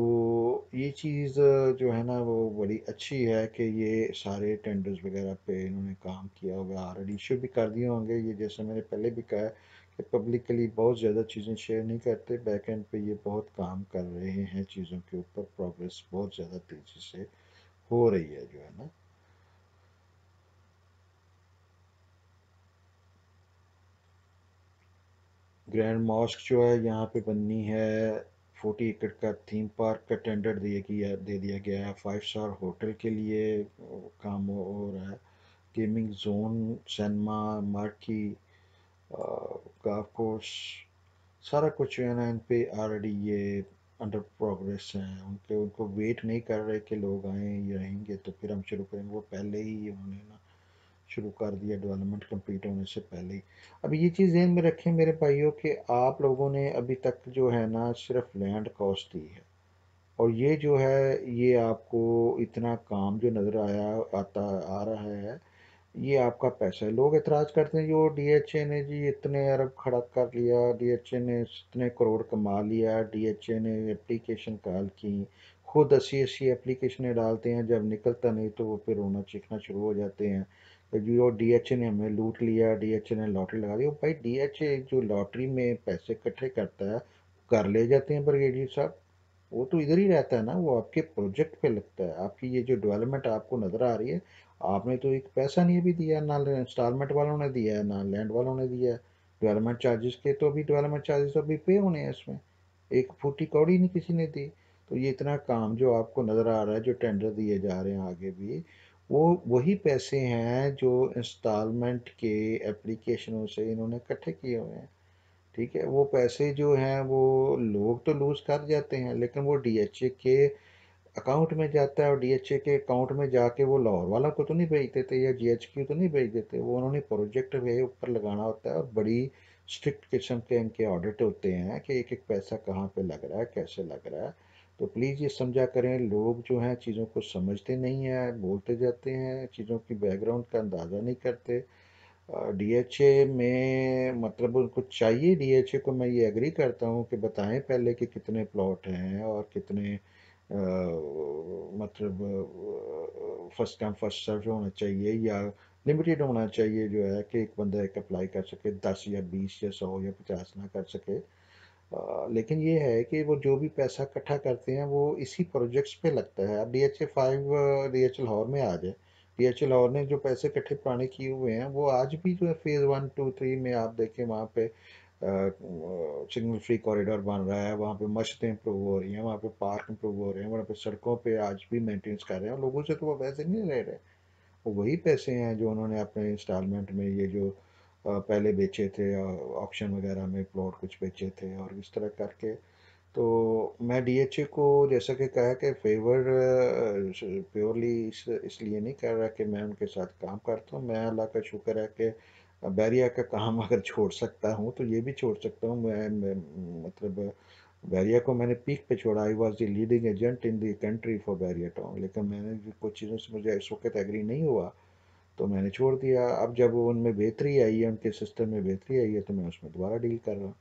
ये चीज़ जो है ना वो बड़ी अच्छी है कि ये सारे टेंडर्स वगैरह पे इन्होंने काम किया होगा, ऑलरेडी इशू भी कर दिए होंगे। ये जैसे मैंने पहले भी कहा है कि पब्लिकली बहुत ज़्यादा चीज़ें शेयर नहीं करते, बैक एंड पे ये बहुत काम कर रहे हैं चीज़ों के ऊपर, प्रोग्रेस बहुत ज़्यादा तेज़ी से हो रही है जो है ना। ग्रैंड मॉस्क जो है यहाँ पे बननी है, 40 एकड़ का थीम पार्क का टेंडर दे दिया गया है। 5 स्टार होटल के लिए काम हो रहा है। Gaming zone, cinema, marquee, golf course, सारा कुछ जो है ना इन पे ऑलरेडी ये अंडर प्रोग्रेस हैं। उनके उनको वेट नहीं कर रहे कि लोग आएँ ये रहेंगे तो फिर हम शुरू करेंगे, वो पहले ही उन्होंने ना शुरू कर दिया डेवलपमेंट कंप्लीट होने से पहले ही। अब ये चीज़ ध्यान में रखें मेरे भाइयों कि आप लोगों ने अभी तक जो है ना सिर्फ लैंड कॉस्ट दी है, और ये जो है ये आपको इतना काम जो नज़र आ रहा है, ये आपका पैसा है। लोग एतराज़ करते हैं जो डीएचए ने जी इतने अरब खड़ा कर लिया, डीएचए ने इतने करोड़ कमा लिया, डीएचए ने एप्लीकेशन कॉल की, खुद 80-80 एप्लीकेशनें डालते हैं, जब निकलता नहीं तो वो फिर रोना चीखना शुरू हो जाते हैं कि जो डीएचए ने हमें लूट लिया, डीएचए ने लॉटरी लगा दी। भाई डीएचए जो लॉटरी में पैसे इकट्ठे करता है कर ले जाते हैं ब्रिगेडियर साहब, वो तो इधर ही रहता है ना, वो आपके प्रोजेक्ट पे लगता है। आपकी ये जो डेवलपमेंट आपको नज़र आ रही है, आपने तो एक पैसा नहीं अभी दिया, ना इंस्टॉलमेंट वालों ने दिया है ना लैंड वालों ने दिया है। डेवलपमेंट चार्जेस के तो अभी डेवलपमेंट चार्जेस तो अभी पे होने हैं इसमें, एक फूटी कौड़ी नहीं किसी ने दी। तो ये इतना काम जो आपको नज़र आ रहा है, जो टेंडर दिए जा रहे हैं आगे भी, वो वही पैसे हैं जो इंस्टॉलमेंट के एप्लीकेशनों से इन्होंने इकट्ठे किए हुए हैं। ठीक है, वो पैसे जो हैं वो लोग तो लूज कर जाते हैं, लेकिन वो डीएचए के अकाउंट में जाता है, और डीएचए के अकाउंट में जाके वो लाहौर वाला को तो नहीं भेज देते या जीएचक्यू तो नहीं भेज देते, वो उन्होंने प्रोजेक्ट के ऊपर लगाना होता है, और बड़ी स्ट्रिक्ट किस्म के इनके ऑडिट होते हैं कि एक एक पैसा कहाँ पे लग रहा है, कैसे लग रहा है। तो प्लीज़ ये समझा करें, लोग जो हैं चीज़ों को समझते नहीं हैं, बोलते जाते हैं, चीज़ों की बैकग्राउंड का अंदाज़ा नहीं करते। डीएचए में मतलब उनको चाहिए, डीएचए को मैं ये एग्री करता हूँ कि बताएं पहले कि कितने प्लॉट हैं और कितने मतलब फर्स्ट कम फर्स्ट सर्व होना चाहिए, या लिमिटेड होना चाहिए जो है कि एक बंदा एक अप्लाई कर सके, 10 या 20 या 100 या 50 ना कर सके। लेकिन ये है कि वो जो भी पैसा इकट्ठा करते हैं वो इसी प्रोजेक्ट्स पे लगता है। अब DHA 5 डीएचए लाहौर में आ जाए, डीएचए लाहौर ने जो पैसे इकट्ठे पुराने किए हुए हैं वो आज भी जो है फेज़ 1 2 3 में आप देखें वहाँ पे सिग्नल फ्री कॉरिडोर बन रहा है, वहाँ पे मस्जिदें इम्प्रूव हो रही हैं, वहाँ पे पार्क इम्प्रूव हो रहे हैं, वहाँ पे सड़कों पे आज भी मेंटेनेंस कर रहे हैं, और लोगों से तो वो पैसे नहीं ले रहे। वो वही पैसे हैं जो उन्होंने अपने इंस्टॉलमेंट में ये जो पहले बेचे थे, ऑक्शन वगैरह में प्लॉट कुछ बेचे थे, और इस तरह करके। तो मैं डीएचए को जैसा कि कहा कि फेवर प्योरली इसलिए नहीं कर रहा कि मैं उनके साथ काम करता हूँ। मैं अल्लाह का शुक्र है कि बैरिया का काम अगर छोड़ सकता हूँ तो ये भी छोड़ सकता हूँ। मैं मतलब बैरिया को मैंने पीक पे छोड़ा। I was the leading agent in the country for Bahria town, लेकिन मैंने कुछ चीज़ों से मुझे इस वक्त एग्री नहीं हुआ तो मैंने छोड़ दिया। अब जब उनमें बेहतरी आई है, उनके सिस्टम में बेहतरी आई है, तो मैं उसमें दोबारा डील कर रहा हूँ।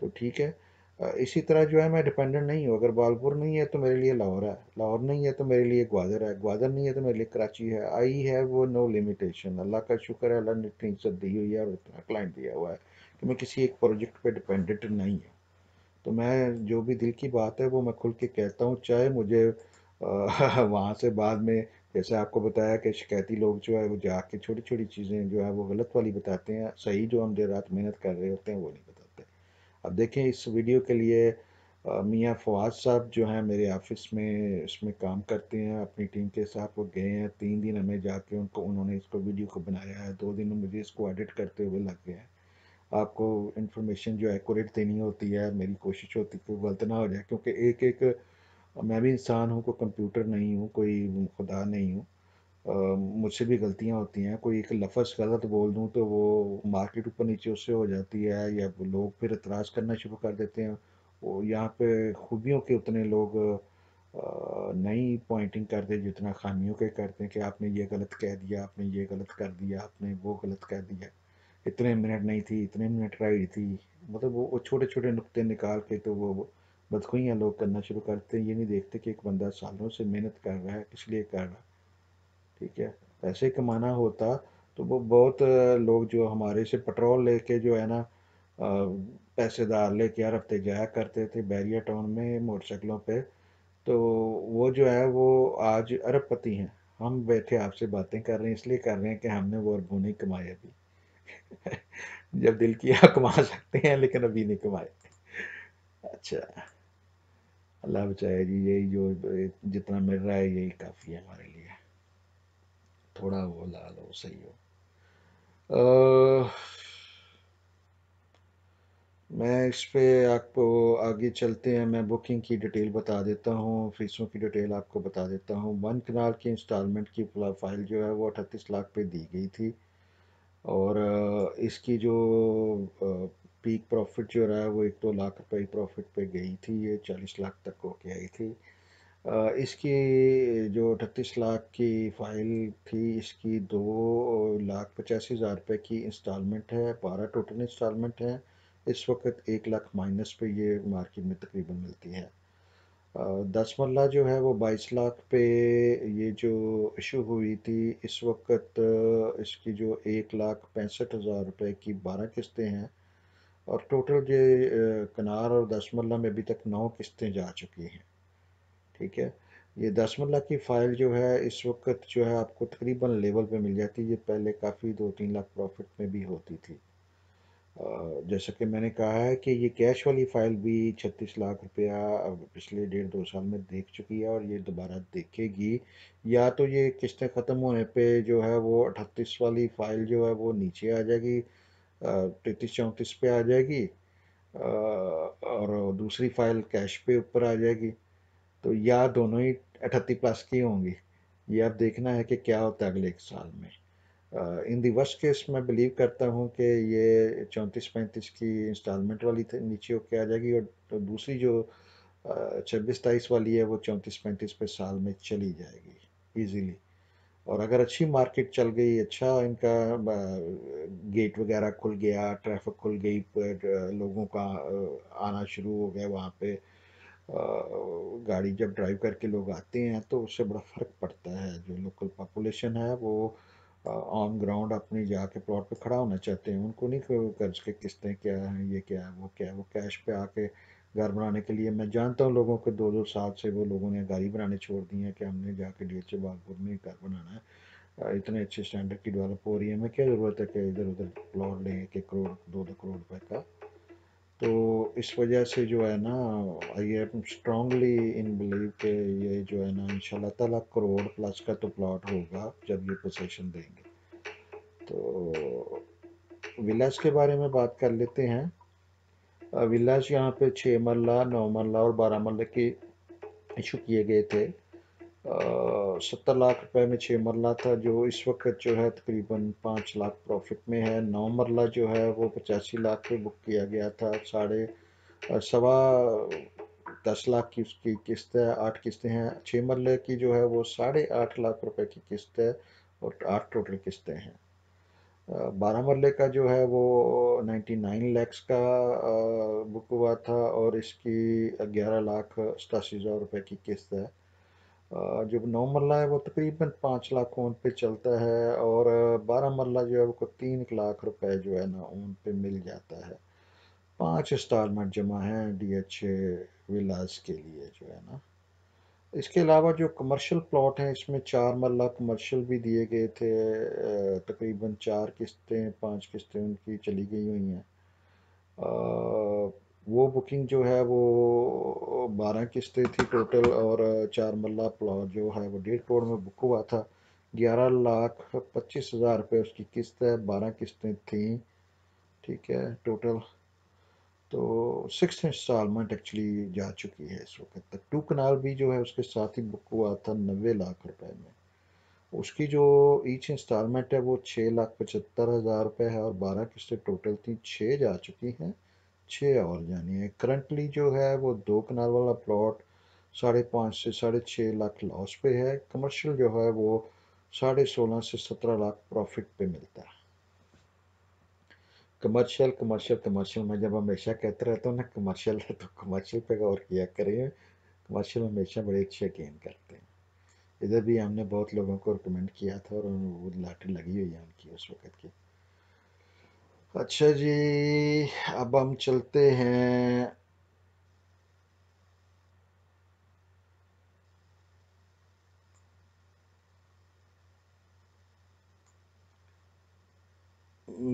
तो ठीक है। इसी तरह जो है मैं डिपेंडेंट नहीं हूँ। अगर बालपुर नहीं है तो मेरे लिए लाहौर है, लाहौर नहीं है तो मेरे लिए ग्वादर है, ग्वादर नहीं है तो मेरे लिए कराची है। आई है वो नो लिमिटेशन। अल्लाह का शुक्र है, अल्लाह ने इतनी इज्जत दी हुई है और इतना क्लाइंट दिया हुआ है कि मैं किसी एक प्रोजेक्ट पे डिपेंडेंट नहीं हूँ। तो मैं जो भी दिल की बात है वो मैं खुल के कहता हूँ, चाहे मुझे वहाँ से बाद में, जैसे आपको बताया कि शिकायती लोग जो है वो जाके छोटी छोटी चीज़ें जो है वो गलत वाली बताते हैं, सही जो हम देर रात मेहनत कर रहे होते हैं वो नहीं बताते। अब देखें, इस वीडियो के लिए मियाँ फवाद साहब जो हैं मेरे ऑफिस में इसमें काम करते हैं अपनी टीम के साथ, वो गए हैं 3 दिन हमें जाके उनको, उन्होंने इसको वीडियो को बनाया है, 2 दिन में मुझे इसको एडिट करते हुए लग गए हैं। आपको इन्फॉर्मेशन जो एक्यूरेट देनी होती है, मेरी कोशिश होती है कि वो गलत ना हो जाए, क्योंकि एक एक मैं भी इंसान हूँ, कोई कंप्यूटर नहीं हूँ, कोई खुदा नहीं हूँ। मुझसे भी गलतियाँ होती हैं। कोई एक लफ्ज़ गलत बोल दूँ तो वो मार्केट ऊपर नीचे उससे हो जाती है, या वो लोग फिर एतराज़ करना शुरू कर देते हैं। वो यहाँ पे खूबियों के उतने लोग नहीं पॉइंटिंग करते जितना खामियों के करते हैं, कि आपने ये गलत कह दिया, आपने ये गलत कर दिया, आपने वो गलत कर दिया, इतने मिनट नहीं थी, इतने मिनट राइड थी। मतलब वो छोटे छोटे नुक्ते निकाल के तो वो बदखुइयाँ लोग करना शुरू करते हैं। ये नहीं देखते कि एक बंदा सालों से मेहनत कर रहा है, किस लिए कर रहा है। ठीक है। पैसे कमाना होता तो वो बहुत लोग जो हमारे से पेट्रोल लेके जो है ना, पैसेदार लेके हर हफ्ते जाया करते थे बैरिया टाउन में मोटरसाइकिलों पे, तो वो जो है वो आज अरबपति हैं। हम बैठे आपसे बातें कर रहे हैं इसलिए कर रहे हैं कि हमने वो अरबों नहीं कमाए अभी। जब दिल किया कमा सकते हैं, लेकिन अभी नहीं कमाए। अच्छा, अल्लाह बचाए जी। यही जो जितना मिल रहा है यही काफ़ी है हमारे लिए। थोड़ा वो ला लो, सही हो। अ, मैं इस पे आपको आगे चलते हैं, मैं बुकिंग की डिटेल बता देता हूँ, फीसों की डिटेल आपको बता देता हूँ। 1 कनाल की इंस्टॉलमेंट की फाइल जो है वो 38 लाख पे दी गई थी, और इसकी जो पीक प्रॉफिट जो रहा है वो 1-2 लाख रुपए प्रॉफिट पे गई थी, ये 40 लाख तक हो के आई थी। इसकी जो 38 लाख की फ़ाइल थी, इसकी 2,85,000 रुपये की इंस्टॉलमेंट है, 12 टोटल इंस्टॉलमेंट है। इस वक्त 1 लाख माइनस पे ये मार्केट में तकरीबन मिलती है। 10 मरला जो है वो 22 लाख पे ये जो इशू हुई थी। इस वक्त इसकी जो 1,65,000 रुपये की 12 किस्तें हैं, और टोटल जो कनार और 10 मरला में अभी तक 9 किस्तें जा चुकी हैं। ठीक है। ये 10 मरला की फ़ाइल जो है इस वक्त जो है आपको तकरीबन लेवल पे मिल जाती है, ये पहले काफ़ी 2-3 लाख प्रॉफिट में भी होती थी। जैसा कि मैंने कहा है कि ये कैश वाली फ़ाइल भी 36 लाख रुपया अब पिछले 1.5-2 साल में देख चुकी है, और ये दोबारा देखेगी। या तो ये किस्तें ख़त्म होने पे जो है वो 38 वाली फ़ाइल जो है वो नीचे आ जाएगी, 33-34 पे आ जाएगी, और दूसरी फ़ाइल कैश पे ऊपर आ जाएगी। तो या दोनों ही 38 प्लस की होंगी। ये अब देखना है कि क्या होता है अगले 1 साल में। इन दी वर्स्ट केस मैं बिलीव करता हूँ कि ये 34-35 की इंस्टॉलमेंट वाली नीचे होके आ जाएगी, और तो दूसरी जो 26-23 वाली है वो 34-35 पे साल में चली जाएगी इजीली। और अगर अच्छी मार्केट चल गई, अच्छा इनका गेट वगैरह खुल गया, ट्रैफिक खुल गई, लोगों का आना शुरू हो गया वहाँ पे, गाड़ी जब ड्राइव करके लोग आते हैं तो उससे बड़ा फ़र्क पड़ता है। जो लोकल पॉपुलेशन है वो ऑन ग्राउंड अपनी जाके प्लॉट पे खड़ा होना चाहते हैं, उनको नहीं कोई कर्ज के किस्तें क्या हैं, ये क्या है, वो क्या है। वो कैश पे आके घर बनाने के लिए, मैं जानता हूँ लोगों के 2-2 साल से वो लोगों ने गाड़ी बनाने छोड़ दी है कि हमने जाके डीएचए बागपुर में ही घर बनाना है। इतने अच्छे स्टैंडर्ड की डेवलप हो रही है, हमें क्या ज़रूरत है कि इधर उधर प्लॉट लें 1-1 करोड़ 2-2 करोड़ रुपए का। تو اس وجہ سے جو ہے نا I am strongly in blue کہ یہ جو ہے نا ان شاء اللہ تعالیٰ کروڑ پلس کا تو پلاٹ ہوگا جب یہ پوزیشن دیں گے. تو ولاز کے بارے میں بات کر لیتے ہیں. ولاز یہاں پہ 6 مرلہ 9 مرلہ اور 12 مرلہ کے ایشو کیے گئے تھے. 70 لاکھ روپے میں 6 مرلہ تھا جو اس وقت جو ہے تقریباً 5 لاکھ پروفٹ میں ہے. 9 مرلہ جو ہے وہ 85 لاکھ پہ بک کیا گیا تھا. سوا 10 لاکھ کی اس کی قسط ہے. 8 قسطیں ہیں. 6 مرلے کی جو ہے وہ 8.5 لاکھ روپے کی قسط ہے اور 8 ٹوٹل قسطیں ہیں. 12 مرلے کا جو ہے وہ 99 لیکس کا بک ہوا تھا اور اس کی 11,87,000 روپے کی قسط ہے. جو 9 مرلہ ہے وہ تقریباً 5 لاکھ اون پہ چلتا ہے اور 12 مرلہ جو ہے وہ 3 لاکھ روپے جو ہے نا اون پہ مل جاتا ہے. 5 انسٹالمنٹ جمع ہیں ڈی ایچ ولاز کے لیے جو ہے نا. اس کے علاوہ جو کمرشل پلاٹ ہیں اس میں 4 مرلہ کمرشل بھی دیے گئے تھے. تقریباً 4 قسطیں 5 قسطیں ان کی چلی گئی ہوئی ہیں. وہ بکنگ جو ہے وہ 12 قسطیں تھی ٹوٹل اور 4 مرلہ پلاٹ جو ہے وہ 1.5 کروڑ میں بک ہوا تھا. 11,25,000 روپے اس کی قسط ہے. 12 قسطیں تھیں. ٹھیک ہے ٹوٹل. تو 6 انسٹالمنٹ ایکچولی جا چکی ہے اس وقت تک. 2 کنال بھی جو ہے اس کے ساتھ ہی بک ہوا تھا 90 لاکھ روپے میں. اس کی جو ایچ انسٹالمنٹ ہے وہ 6,75,000 روپے ہے اور 12 قسطیں ٹوٹل تھیں. 6 جا چکی ہیں. 6 اور جانی ہے. کرنٹلی جو ہے وہ 2 کنال والا پلاٹ 5.5 سے 6.5 لاکھ لاس پہ ہے. کمرشل جو ہے وہ 16.5 سے 17 لاکھ پروفٹ پہ ملتا ہے. کمرشل کمرشل کمرشل میں جب ہمیشہ کہتے رہتا ہوں نا کمرشل ہے تو کمرشل پہ غور کیا کریں. کمرشل ہمیشہ بڑے اچھے گین کرتے ہیں. ادھر بھی ہم نے بہت لوگوں کو ریکمینڈ کیا تھا اور وہ لاٹری لگی ہوئی ہے ان کی اس وقت کی. اچھا جی اب ہم چلتے ہیں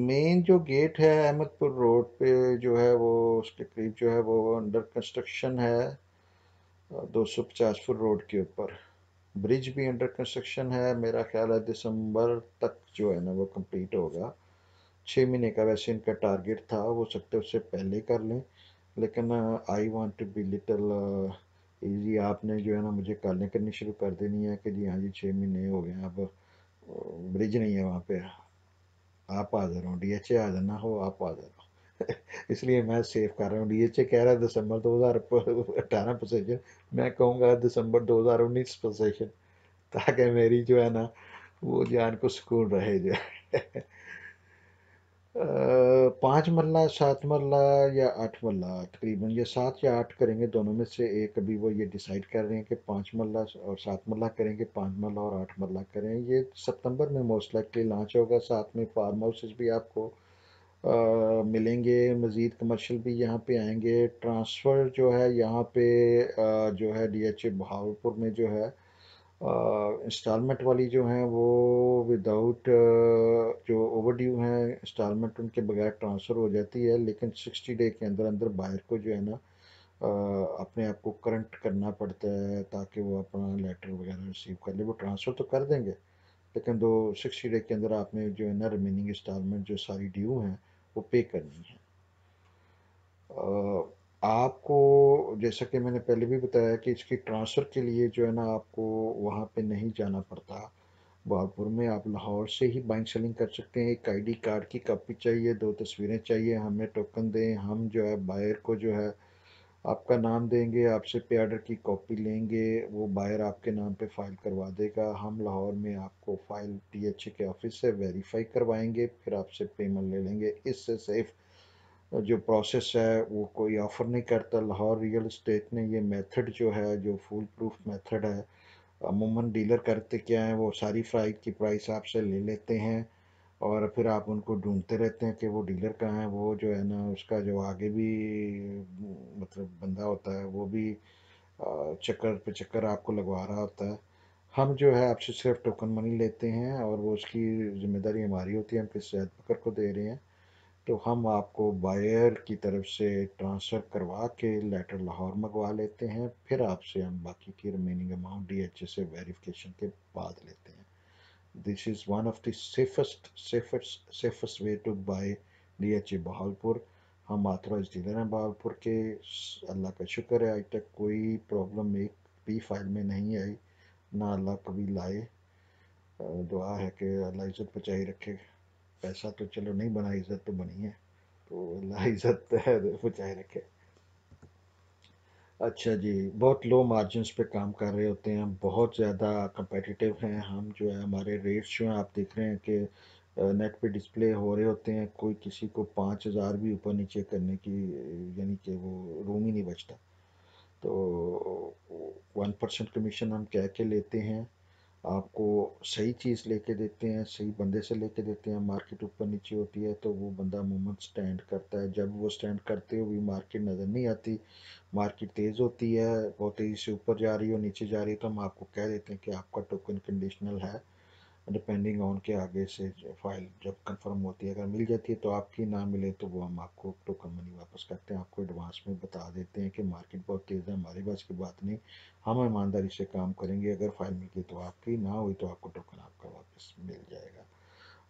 مین جو گیٹ ہے احمد پور روڈ پہ جو ہے وہ اس کے قریب جو ہے وہ انڈر کنسٹرکشن ہے. 250 فٹ روڈ کے اوپر برج بھی انڈر کنسٹرکشن ہے. میرا خیال ہے دسمبر تک جو ہے نا وہ کمپلیٹ ہوگا. 6 مہینے کا ویسے ان کا ٹارگیٹ تھا. ہو سکتا ہے اس سے پہلے کر لیں لیکن I want to be little easy. آپ نے جو ہے نا مجھے کالیں کرنی شروع کر دینی ہے کہ جی ہاں جی 6 مہینے ہو گئے ہیں اب برج نہیں ہے وہاں پہ. آپ حاضر ہوں ڈی ایچ اے حاضر نہ ہو آپ حاضر ہو. اس لیے میں سیو کر رہا ہوں. ڈی ایچ اے کہہ رہا ہے دسمبر 2018 پوزیشن. میں کہوں گا دسمبر 2019 پوزیشن تاکہ میری جو ہے نا وہ جان کو سکون رہے جو ہے. 5 مرلہ 7 مرلہ یا 8 مرلہ تقریباً یہ 7 یا 8 کریں گے دونوں میں سے ایک. ابھی وہ یہ ڈیسائیڈ کر رہے ہیں کہ 5 مرلہ اور 7 مرلہ کریں گے 5 مرلہ اور 8 مرلہ کریں. یہ ستمبر میں موسٹ لائکلی لانچ ہوگا. ساتھ میں فارم ہاؤسز بھی آپ کو ملیں گے. مزید کمرشل بھی یہاں پہ آئیں گے. ٹرانسفر جو ہے یہاں پہ جو ہے ڈی ایچ اے بہاولپور میں جو ہے انسٹالمنٹ والی جو ہیں وہ وداؤٹ جو اوور ڈیو ہیں انسٹالمنٹ ان کے بغیر ٹرانسفر ہو جاتی ہے. لیکن 60 ڈے کے اندر اندر بائر کو جو ہے نا اپنے آپ کو کرنٹ کرنا پڑتا ہے تاکہ وہ اپنا لیٹر وغیرہ ریسیو کر لے. وہ ٹرانسفر تو کر دیں گے لیکن 60 ڈے کے اندر آپ نے جو ہے نا ریمیننگ انسٹالمنٹ جو ساری ڈیو ہیں وہ پے کرنی ہے. آپ کو جیسا کہ میں نے پہلے بھی بتایا کہ اس کی ٹرانسفر کے لیے جو ہے نا آپ کو وہاں پہ نہیں جانا پڑتا. بہاولپور میں آپ لاہور سے ہی بائنگ سیلنگ کر سکتے ہیں. ایک آئی ڈی کارڈ کی کاپی چاہیے. 2 تصویریں چاہیے. ہمیں ٹوکن دیں. ہم جو ہے بائر کو جو ہے آپ کا نام دیں گے. آپ سے پے آرڈر کی کاپی لیں گے. وہ بائر آپ کے نام پہ فائل کروا دے گا. ہم لاہور میں آپ کو فائل ڈی ایچ اے کے آفس سے ویریفائی کروائیں گے. پھر آپ سے پیمنٹ لے لیں گے. اس سے سیف جو پروسیس ہے وہ کوئی آفر نہیں کرتا. لاہور ریئل اسٹیٹ نے یہ میتھڈ جو ہے جو فول پروف میتھڈ ہے. عموماً ڈیلر کرتے کیا ہیں وہ ساری فلائٹ کی پرائس آپ سے لے لیتے ہیں اور پھر آپ ان کو ڈھونڈتے رہتے ہیں کہ وہ ڈیلر کہاں ہیں. وہ جو ہے نا اس کا جو آگے بھی مطلب بندہ ہوتا ہے وہ بھی چکر پہ چکر آپ کو لگوا رہا ہوتا ہے. ہم جو ہے آپ سے صرف ٹوکن منی لیتے ہیں اور وہ اس کی ذمہ داری ہماری ہوتی ہے. ہم کس صحت بکر کو دے رہے ہیں. تو ہم آپ کو بائر کی طرف سے ٹرانسفر کروا کے لیٹر لاہور منگوا لیتے ہیں، پھر آپ سے ہم باقی کی remaining amount D H A سے ویریفیکیشن کے بعد لیتے ہیں۔ This is one of the safest way to buy D H A Bahawalpur. ہم آتھورائز ڈیلر ہیں بہاولپور کے۔ اللہ کا شکر ہے آج تک کوئی پرابلم ایک بھی فائل میں نہیں آئی، نہ اللہ کبھی لائے۔ دعا ہے کہ اللہ عزت بچائی رکھے۔ پیسہ تو چلو نہیں بنا، عزت تو بنی ہے، تو اللہ عزت بچائے رکھے۔ اچھا جی، بہت لو مارجنز پہ کام کر رہے ہوتے ہیں، بہت زیادہ کمپیٹیٹیو ہیں ہم، جو ہے ہمارے ریٹس جو ہیں آپ دیکھ رہے ہیں کہ نیٹ پہ ڈسپلے ہو رہے ہوتے ہیں، کوئی کسی کو 5,000 بھی اوپر نیچے کرنے کی یعنی کہ وہ روم ہی نہیں بچتا۔ تو 1% کمیشن ہم کہہ کے لیتے ہیں، آپ کو صحیح چیز لے کے دیتے ہیں، صحیح بندے سے لے کے دیتے ہیں۔ مارکیٹ اوپر نیچے ہوتی ہے تو وہ بندہ عموماً سٹینڈ کرتا ہے، جب وہ سٹینڈ کرتے ہوئے مارکیٹ نظر نہیں آتی، مارکیٹ تیز ہوتی ہے، بہت تیزی سے اوپر جا رہی ہو نیچے جا رہی ہے، تو ہم آپ کو کہہ دیتے ہیں کہ آپ کا ٹوکن کنڈیشنل ہے، ڈپینڈنگ آن کے آگے سے فائل جب کنفرم ہوتی ہے، اگر مل جاتی ہے تو آپ کی، نہ ملے تو وہ ہم آپ کو ٹوکن منی واپس کرتے ہیں، آپ کو ایڈوانس میں بتا دیتے ہیں کہ مارکیٹ بہت تیز ہے، ہماری بس کی بات نہیں، ہم ایمانداری سے کام کریں گے، اگر فائل مل گئی تو آپ کی، نہ ہوئی تو آپ کو ٹوکن آپ کا واپس مل جائے گا۔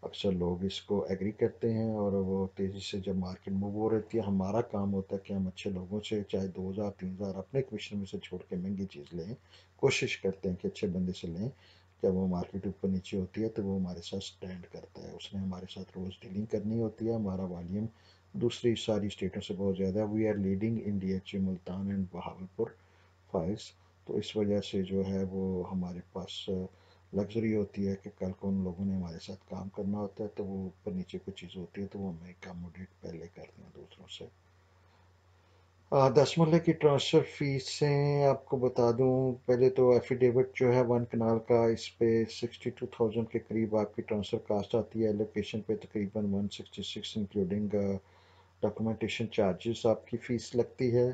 اکثر لوگ اس کو ایگری کرتے ہیں اور وہ تیزی سے جب مارکیٹ موو ہو رہتی ہے، ہمارا کام ہوتا ہے کہ ہم اچھے لوگوں سے چاہے 2,000 3,000 اپنے کمیشن میں سے چھوڑ کے مہنگی چیز لیں، کوشش کرتے ہیں کہ اچھے بندے سے لیں، جب وہ مارکیٹ اوپر نیچے ہوتی ہے تو وہ ہمارے ساتھ سٹینڈ کرتا ہے، اس نے ہمارے ساتھ روز ڈیلنگ کرنی ہوتی ہے، ہمارا والیوم دوسری ساری اسٹیٹوں سے بہت زیادہ ہے، we are leading in D H A Multan and Bahawalpur files, تو اس وجہ سے جو ہے وہ ہمارے پاس لگژری ہوتی ہے کہ کل کو ان لوگوں نے ہمارے ساتھ کام کرنا ہوتا ہے تو وہ اوپر نیچے کچھ چیز ہوتی ہے تو وہ ہمیں اکاموڈیٹ پہلے کر دیں دوسروں سے۔ 10 مرلے کی ٹرانسفر فیسیں آپ کو بتا دوں، پہلے تو ایفیڈیوٹ جو ہے 1 کنال کا، اس پہ 62,000 کے قریب آپ کی ٹرانسفر کاسٹ آتی ہے، لوکیشن پہ تقریباً 166 انکلوڈنگ ڈاکومنٹیشن چارجز آپ کی فیس لگتی ہے۔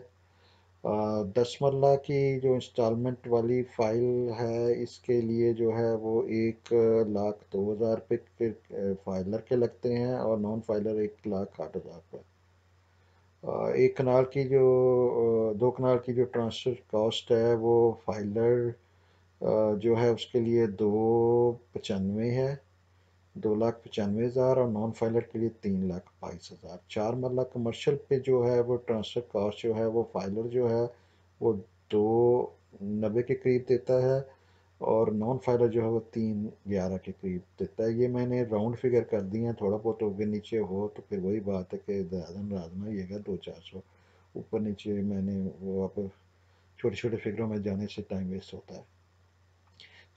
10 مرلہ کی جو انسٹالمنٹ والی فائل ہے اس کے لیے جو ہے وہ 1,02,000 روپے فائلر کے لگتے ہیں، اور نان فائلر 1,08,000 روپے۔ 2 کنال کی جو ٹرانسفر کاسٹ ہے وہ فائلر جو ہے اس کے لیے 295 ہے، 2,95,000، اور نان فائلر کے لیے 3,22,000۔ 4 مرلہ کمرشل پہ جو ہے وہ ٹرانسفر کاسٹ جو ہے وہ فائلر جو ہے وہ 290 کے قریب دیتا ہے، اور نان فائلر جو ہے وہ 311 کے قریب دیتا ہے۔ یہ میں نے راؤنڈ فگر کر دی ہیں، تھوڑا بہت اوپر نیچے ہو تو پھر وہی بات ہے کہ لازم یہ گا 200 400 اوپر نیچے، میں نے وہ اب چھوٹے چھوٹے فگروں میں جانے سے ٹائم ویسٹ ہوتا ہے۔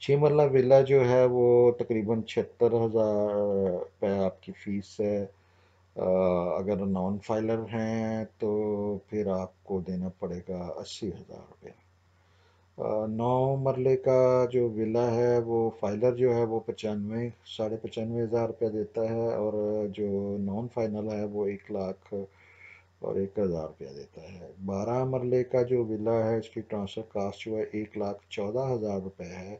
6 مرلہ ولا جو ہے وہ تقریباً 76,000 روپے آپ کی فیس ہے، اگر نان فائلر ہیں تو پھر آپ کو دینا پڑے گا 80,000 روپے۔ 9 مرلے کا جو ولا ہے وہ فائلر جو ہے وہ 95 ساڑھے 95 ہزار روپیہ دیتا ہے، اور جو نان فائنل ہے وہ 1,01,000 روپیہ دیتا ہے۔ 12 مرلے کا جو ولا ہے اس کی ٹرانسفر کاسٹ جو ہے 1,14,000 روپے ہے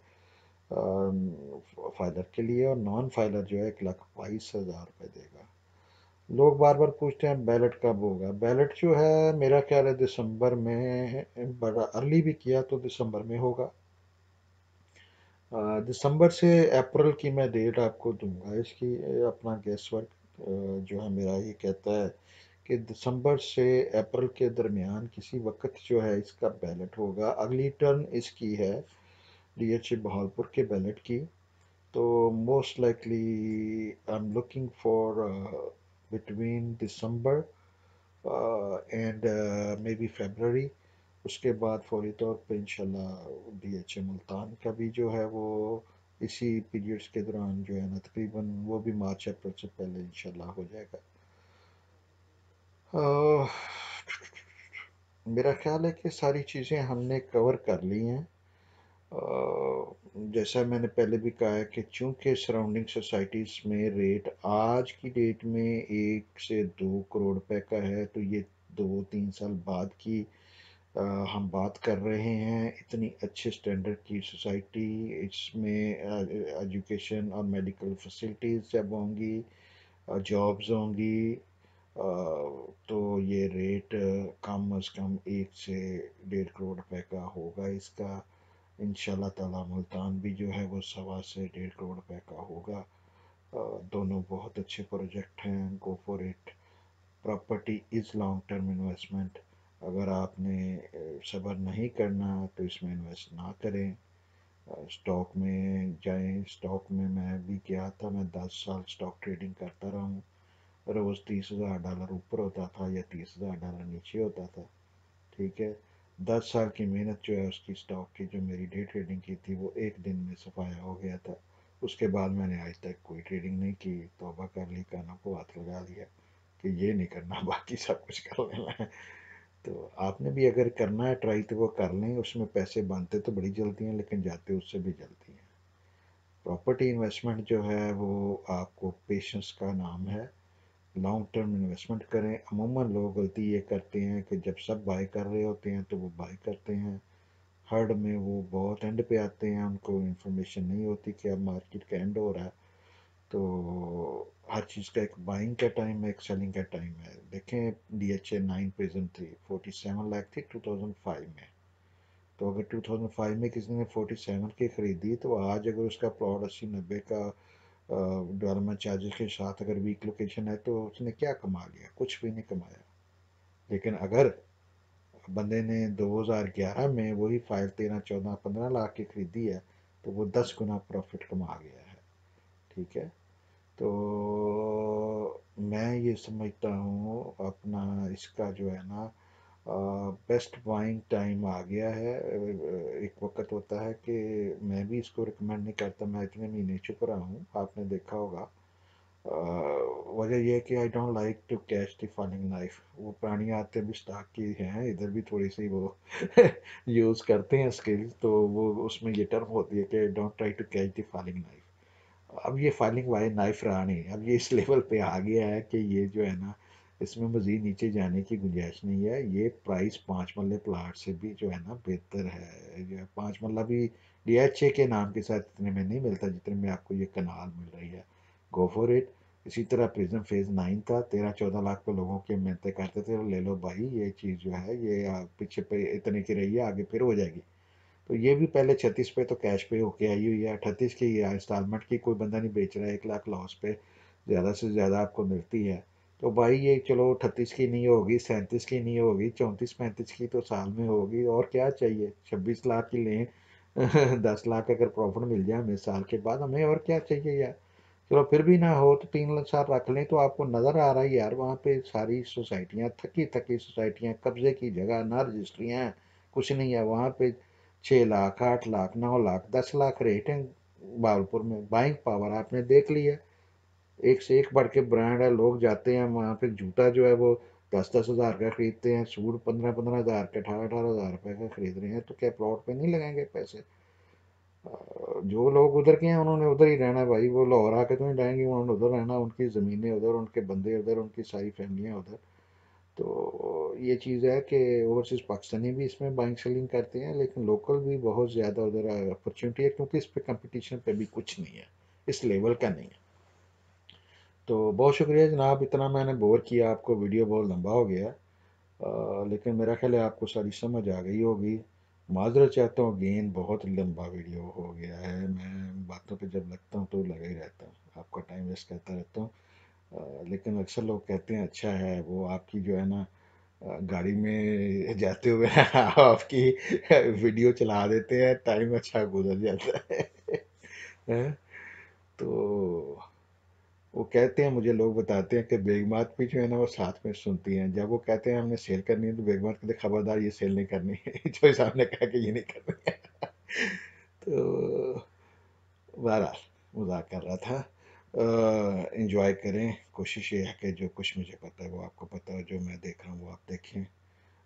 فائلر کے لیے، اور نان فائلر جو ہے 1,22,000 روپے دے گا۔ لوگ بار بار پوچھتے ہیں بیلٹ کب ہوگا، بیلٹ جو ہے میرا خیال ہے دسمبر میں، بڑا ارلی بھی کیا تو دسمبر میں ہوگا۔ دسمبر سے اپریل کی میں ڈیٹ آپ کو دوں گا اس کی، اپنا گیس ورک جو ہے میرا یہ کہتا ہے کہ دسمبر سے اپریل کے درمیان کسی وقت جو ہے اس کا بیلٹ ہوگا۔ اگلی ٹرن اس کی ہے ڈی ایچ اے بہاولپور کے بیلٹ کی، تو most likely I am looking for between December and maybe February, اس کے بعد فوری طور پہ انشاءاللہ ڈی ایچ اے ملتان کا بھی جو ہے وہ اسی پیریڈس کے دوران جو ہے نا تقریباً وہ بھی مارچ اپریل سے پہلے انشاءاللہ ہو جائے گا۔ آہ، میرا خیال ہے کہ ساری چیزیں ہم نے کور کر لی ہیں۔ جیسا میں نے پہلے بھی کہا ہے کہ چونکہ سراؤنڈنگ سوسائٹیز میں ریٹ آج کی ڈیٹ میں 1 سے 2 کروڑ روپے کا ہے، تو یہ 2 3 سال بعد کی ہم بات کر رہے ہیں۔ اتنی اچھے سٹینڈرڈ کی سوسائٹی، اس میں ایجوکیشن اور میڈیکل فیسلٹیز جب ہوں گی، جابز ہوں گی، تو یہ ریٹ کم از کم 1 سے 1.5 کروڑ روپے کا ہوگا اس کا، انشاءاللہ تعالی ملتان بھی جو ہے وہ 1.25 سے 1.5 کروڑ روپے کا ہوگا۔ دونوں بہت اچھے پروجیکٹ ہیں، go for it. Property is long term investment, اگر آپ نے صبر نہیں کرنا تو اس میں انویسٹ نہ کریں، اسٹاک میں جائیں۔ اسٹاک میں بھی کیا تھا، میں 10 سال اسٹاک ٹریڈنگ کرتا رہا ہوں، روز $30,000 اوپر ہوتا تھا یا $30,000 نیچے ہوتا تھا، ٹھیک ہے۔ 10 سال کی محنت جو ہے اس کی اسٹاک کی جو میری ڈے ٹریڈنگ کی تھی وہ ایک دن میں صفایا ہو گیا تھا۔ اس کے بعد میں نے آج تک کوئی ٹریڈنگ نہیں کی، توبہ کر لی، کانوں کو ہاتھ لگا لیا کہ یہ نہیں کرنا، باقی سب کچھ کر لینا ہے۔ تو آپ نے بھی اگر کرنا ہے ٹرائی تو وہ کر لیں، اس میں پیسے بنتے تو بڑی جلدی ہیں لیکن جاتے اس سے بھی جلدی ہیں۔ پراپرٹی انویسٹمنٹ جو ہے وہ آپ کو پیشنس کا نام ہے، لانگ ٹرم انویسٹمنٹ کریں۔ عموماً لوگ غلطی یہ کرتے ہیں کہ جب سب بائی کر رہے ہوتے ہیں تو وہ بائی کرتے ہیں، ہرڈ میں وہ بہت اینڈ پہ آتے ہیں، ان کو انفارمیشن نہیں ہوتی کہ اب مارکیٹ کا اینڈ ہو رہا ہے۔ تو ہر چیز کا ایک بائنگ کا ٹائم ہے، ایک سیلنگ کا ٹائم ہے۔ دیکھیں DHA 9 پرزن تھی، 47 لاکھ تھی 2005 میں، تو اگر 2005 میں کسی نے 47 کی خریدی تو آج اگر اس کا پلاٹ 80-90 کا ڈیولپمنٹ چارجز کے ساتھ اگر ویک لوکیشن ہے تو اس نے کیا کما لیا؟ کچھ بھی نہیں کمایا۔ لیکن اگر بندے نے 2011 میں وہی فائل 13 14 15 لاکھ کی خریدی ہے تو وہ 10 گنا پروفٹ کما گیا ہے، ٹھیک ہے۔ تو میں یہ سمجھتا ہوں اپنا اس کا جو ہے نا بیسٹ بائنگ ٹائم آ گیا ہے۔ ایک وقت ہوتا ہے کہ میں بھی اس کو ریکمینڈ نہیں کرتا، میں اتنے مہینے چپ رہا ہوں، آپ نے دیکھا ہوگا۔ وجہ یہ ہے کہ I don't like to catch the falling knife, وہ پرانی عادتیں بھی اسٹاک کی ہیں، ادھر بھی تھوڑی سی وہ یوز کرتے ہیں اسکل، تو وہ اس میں یہ ٹرم ہوتی ہے کہ don't try to catch the falling knife. اب یہ فالنگ وائی نائف رہا نہیں، اب یہ اس لیول پہ آ گیا ہے کہ یہ جو ہے نا اس میں مزید نیچے جانے کی گنجائش نہیں ہے۔ یہ پرائس 5 مرلے پلاٹ سے بھی جو ہے نا بہتر ہے، یہ 5 مرلہ بھی DHA کے نام کے ساتھ اتنے میں نہیں ملتا جتنے میں آپ کو یہ کنال مل رہی ہے، گو فور اٹ۔ اسی طرح پرزم فیز 9 تھا، 13 14 لاکھ پہ لوگوں کی محنتیں کرتے تھے، لے لو بھائی یہ چیز جو ہے یہ پیچھے پہ اتنے کی رہی ہے، آگے پھر ہو جائے گی۔ تو یہ بھی پہلے 36 پہ تو کیش پہ ہو کے آئی ہوئی ہے، 38 کی یا انسٹالمنٹ کی کوئی بندہ نہیں بیچ رہا ہے، 1 لاکھ لاس پہ زیادہ سے زیادہ آپ کو ملتی ہے۔ تو بھائی یہ چلو 38 کی نہیں ہوگی، 37 کی نہیں ہوگی، 34 35 کی تو سال میں ہوگی، اور کیا چاہیے؟ 26 لاکھ کی لیں 10 لاکھ اگر پروفٹ مل جائے ہمیں سال کے بعد، ہمیں اور کیا چاہیے یار؟ چلو پھر بھی نہ ہو تو 3 سال رکھ لیں، تو آپ کو نظر آ رہا ہے یار وہاں پہ ساری سوسائٹیاں تھکی تھکی سوسائٹیاں، قبضے کی جگہ، نہ رجسٹریاں ہیں، کچھ نہیں ہے وہاں پہ، 6 لاکھ 8 لاکھ 9 لاکھ 10 لاکھ ریٹ ہیں باولپور میں۔ بائنگ پاور آپ نے دیکھ لی ہے، ایک سے ایک بڑھ کے برانڈ ہے، لوگ جاتے ہیں وہاں پہ، جوتا جو ہے وہ 10 10 ہزار کا خریدتے ہیں، سوٹ 15 15 ہزار کا 18 18 ہزار روپے کا خرید رہے ہیں، تو کیا پلاٹ پہ نہیں لگائیں گے پیسے؟ جو لوگ ادھر کے ہیں انہوں نے ادھر ہی رہنا بھائی، وہ لاہور آ کے تو نہیں رہیں گے، انہوں نے ادھر رہنا، ان کی زمینیں ادھر، ان کے بندے ادھر، ان کی ساری فیملیاں ادھر۔ تو یہ چیز ہے کہ اوورسیز پاکستانی بھی اس میں بائنگ سیلنگ کرتے ہیں، لیکن لوکل بھی بہت زیادہ ادھر اپرچونیٹی ہے، کیونکہ اس پہ کمپٹیشن پہ بھی کچھ نہیں ہے، اس لیول کا نہیں ہے۔ تو بہت شکریہ جناب، اتنا میں نے بور کیا آپ کو، ویڈیو بہت لمبا ہو گیا، لیکن میرا خیال ہے آپ کو ساری سمجھ آ گئی ہوگی۔ معذرت چاہتا ہوں، گین بہت لمبا ویڈیو ہو گیا ہے، میں باتوں پہ جب لگتا ہوں تو لگا ہی رہتا ہوں، آپ کا ٹائم ویسٹ کرتا رہتا ہوں، لیکن اکثر لوگ کہتے ہیں اچھا ہے وہ آپ کی جو ہے نا گاڑی میں جاتے ہوئے آپ کی ویڈیو چلا دیتے ہیں، ٹائم اچھا گزر جاتا ہے۔ تو وہ کہتے ہیں، مجھے لوگ بتاتے ہیں کہ بیگمات بھی جو ہے نا وہ ساتھ میں سنتی ہیں، جب وہ کہتے ہیں ہم نے سیل کرنی ہے تو بیگمات کہتے ہیں خبردار یہ سیل نہیں کرنی ہے جو صاحب نے کہا کہ یہ نہیں کرنی ہے۔ تو بہرحال مذاق کر رہا تھا، انجوائے کریں، کوشش یہ ہے کہ جو کچھ مجھے پتہ ہے وہ آپ کو پتہ ہے، جو میں دیکھ رہا ہوں وہ آپ دیکھیں،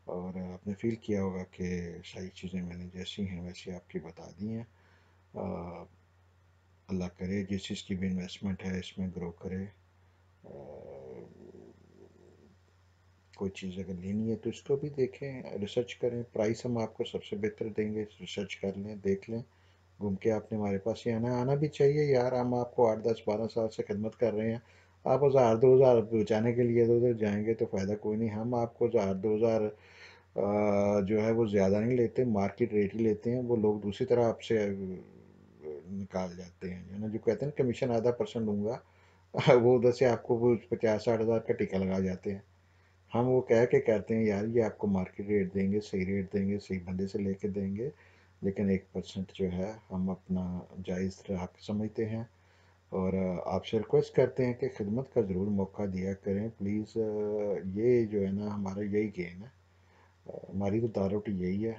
اور آپ نے فیل کیا ہوگا کہ ساری چیزیں میں نے جیسی ہیں ویسی آپ کی بتا دی ہیں۔ اللہ کرے جس چیز کی بھی انویسٹمنٹ ہے اس میں گرو کرے، کوئی چیز اگر لینی ہے تو اس کو بھی دیکھیں، ریسرچ کریں، پرائس ہم آپ کو سب سے بہتر دیں گے، ریسرچ کر لیں، دیکھ لیں، گھوم کے آپ نے ہمارے پاس ہی آنا بھی چاہیے یار، ہم آپ کو 8 10 12 سال سے خدمت کر رہے ہیں، آپ 1000 2000 بچانے کے لیے ادھر ادھر جائیں گے تو فائدہ کوئی نہیں. ہم آپ کو 1000 2000 جو ہے وہ زیادہ نہیں لیتے، مارکیٹ ریٹ ہی لیتے ہیں. وہ لوگ دوسری طرح آپ سے نکال جاتے ہیں، جو نا جو کہتے ہیں نا کمیشن ½ % لوں گا. وہ ادھر سے آپ کو وہ 50 60 ہزار کا ٹکا لگا جاتے ہیں. ہم وہ کہہ کے کہتے ہیں یار یہ آپ کو مارکیٹ ریٹ دیں گے، صحیح ریٹ دیں گے، صحیح بندے سے لے کے دیں گے، لیکن 1% جو ہے ہم اپنا جائز حق سمجھتے ہیں. اور آپ سے ریکویسٹ کرتے ہیں کہ خدمت کا ضرور موقع دیا کریں پلیز. یہ جو ہے نا ہمارا یہی گیم ہے، ہماری تو دال روٹی یہی ہے.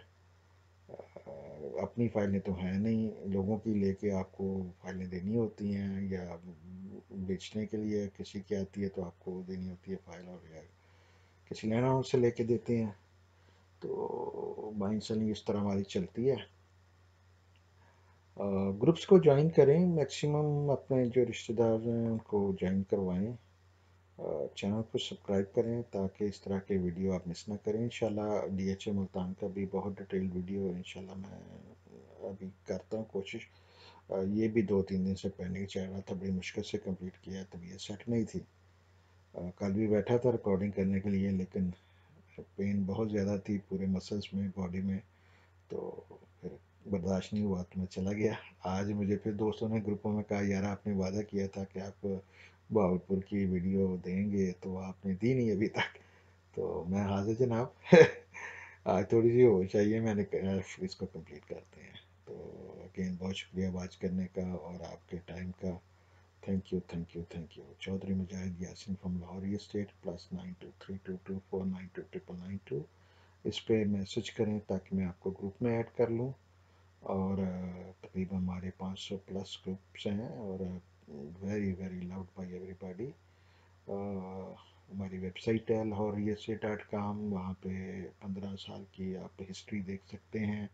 اپنی فائلیں تو ہیں نہیں، لوگوں کی لے کے آپ کو فائلیں دینی ہوتی ہیں، یا بیچنے کے لیے کسی کی آتی ہے تو آپ کو دینی ہوتی ہے فائل، اور یا کسی لینڈ ہاؤس سے لے کے دیتے ہیں. تو بائنگ سیلنگ اس طرح ہماری چلتی ہے. گروپس کو جوائن کریں، میکسیمم اپنے جو رشتہ دار ہیں ان کو جوائن کروائیں. چینل کو سبسکرائب کریں تاکہ اس طرح کے ویڈیو آپ مس نہ کریں. انشاءاللہ ڈی ایچ اے ملتان کا بھی بہت ڈیٹیل ویڈیو انشاءاللہ میں ابھی کرتا ہوں کوشش. یہ بھی 2 3 دن سے پینڈنگ چل رہا تھا، بڑی مشکل سے کمپلیٹ کیا، طبیعت سیٹ نہیں تھی. کل بھی بیٹھا تھا ریکارڈنگ کرنے کے لیے، لیکن پین بہت زیادہ تھی پورے مسلس میں، باڈی میں، تو پھر برداشت نہیں ہوا تو میں چلا گیا. آج مجھے پھر دوستوں نے گروپوں میں کہا یار آپ نے وعدہ کیا تھا کہ آپ بہاولپور کی ویڈیو دیں گے تو آپ نے دی نہیں ابھی تک. تو میں حاضر جناب. آج تھوڑی سی ہو چاہیے، میں نے کہا اس کو کمپلیٹ کرتے ہیں. تو اگین بہت شکریہ واچ کرنے کا اور آپ کے ٹائم کا. Thank you thank you thank you. Chaudhry Mujahid Yasin from Lahore state +9232249222. اس پہ میسج کریں تاکہ میں آپ کو گروپ میں ایڈ کر لوں. اور تقریباً ہمارے 500+ گروپس ہیں، اور very very loved by every body. ہماری ویب سائٹ ہے لاہور.com، وہاں پہ 15 سال کی آپ ہسٹری دیکھ سکتے ہیں،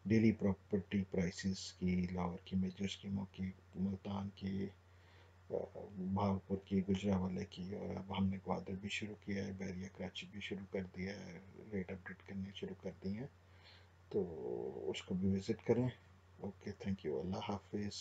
ڈیلی پراپرٹی پرائسز کی، لاہور کی میجر اسکیموں کی، ملتان کی، بھاولپور کی، گجرانوالے کی، اور اب ہم نے گوادر بھی شروع کیا ہے، بحریہ کراچی بھی شروع کر دیا ہے، ریٹ اپڈیٹ کرنے شروع کر دی ہیں. تو اس کو بھی وزٹ کریں. اوکے تھینک یو، اللہ حافظ.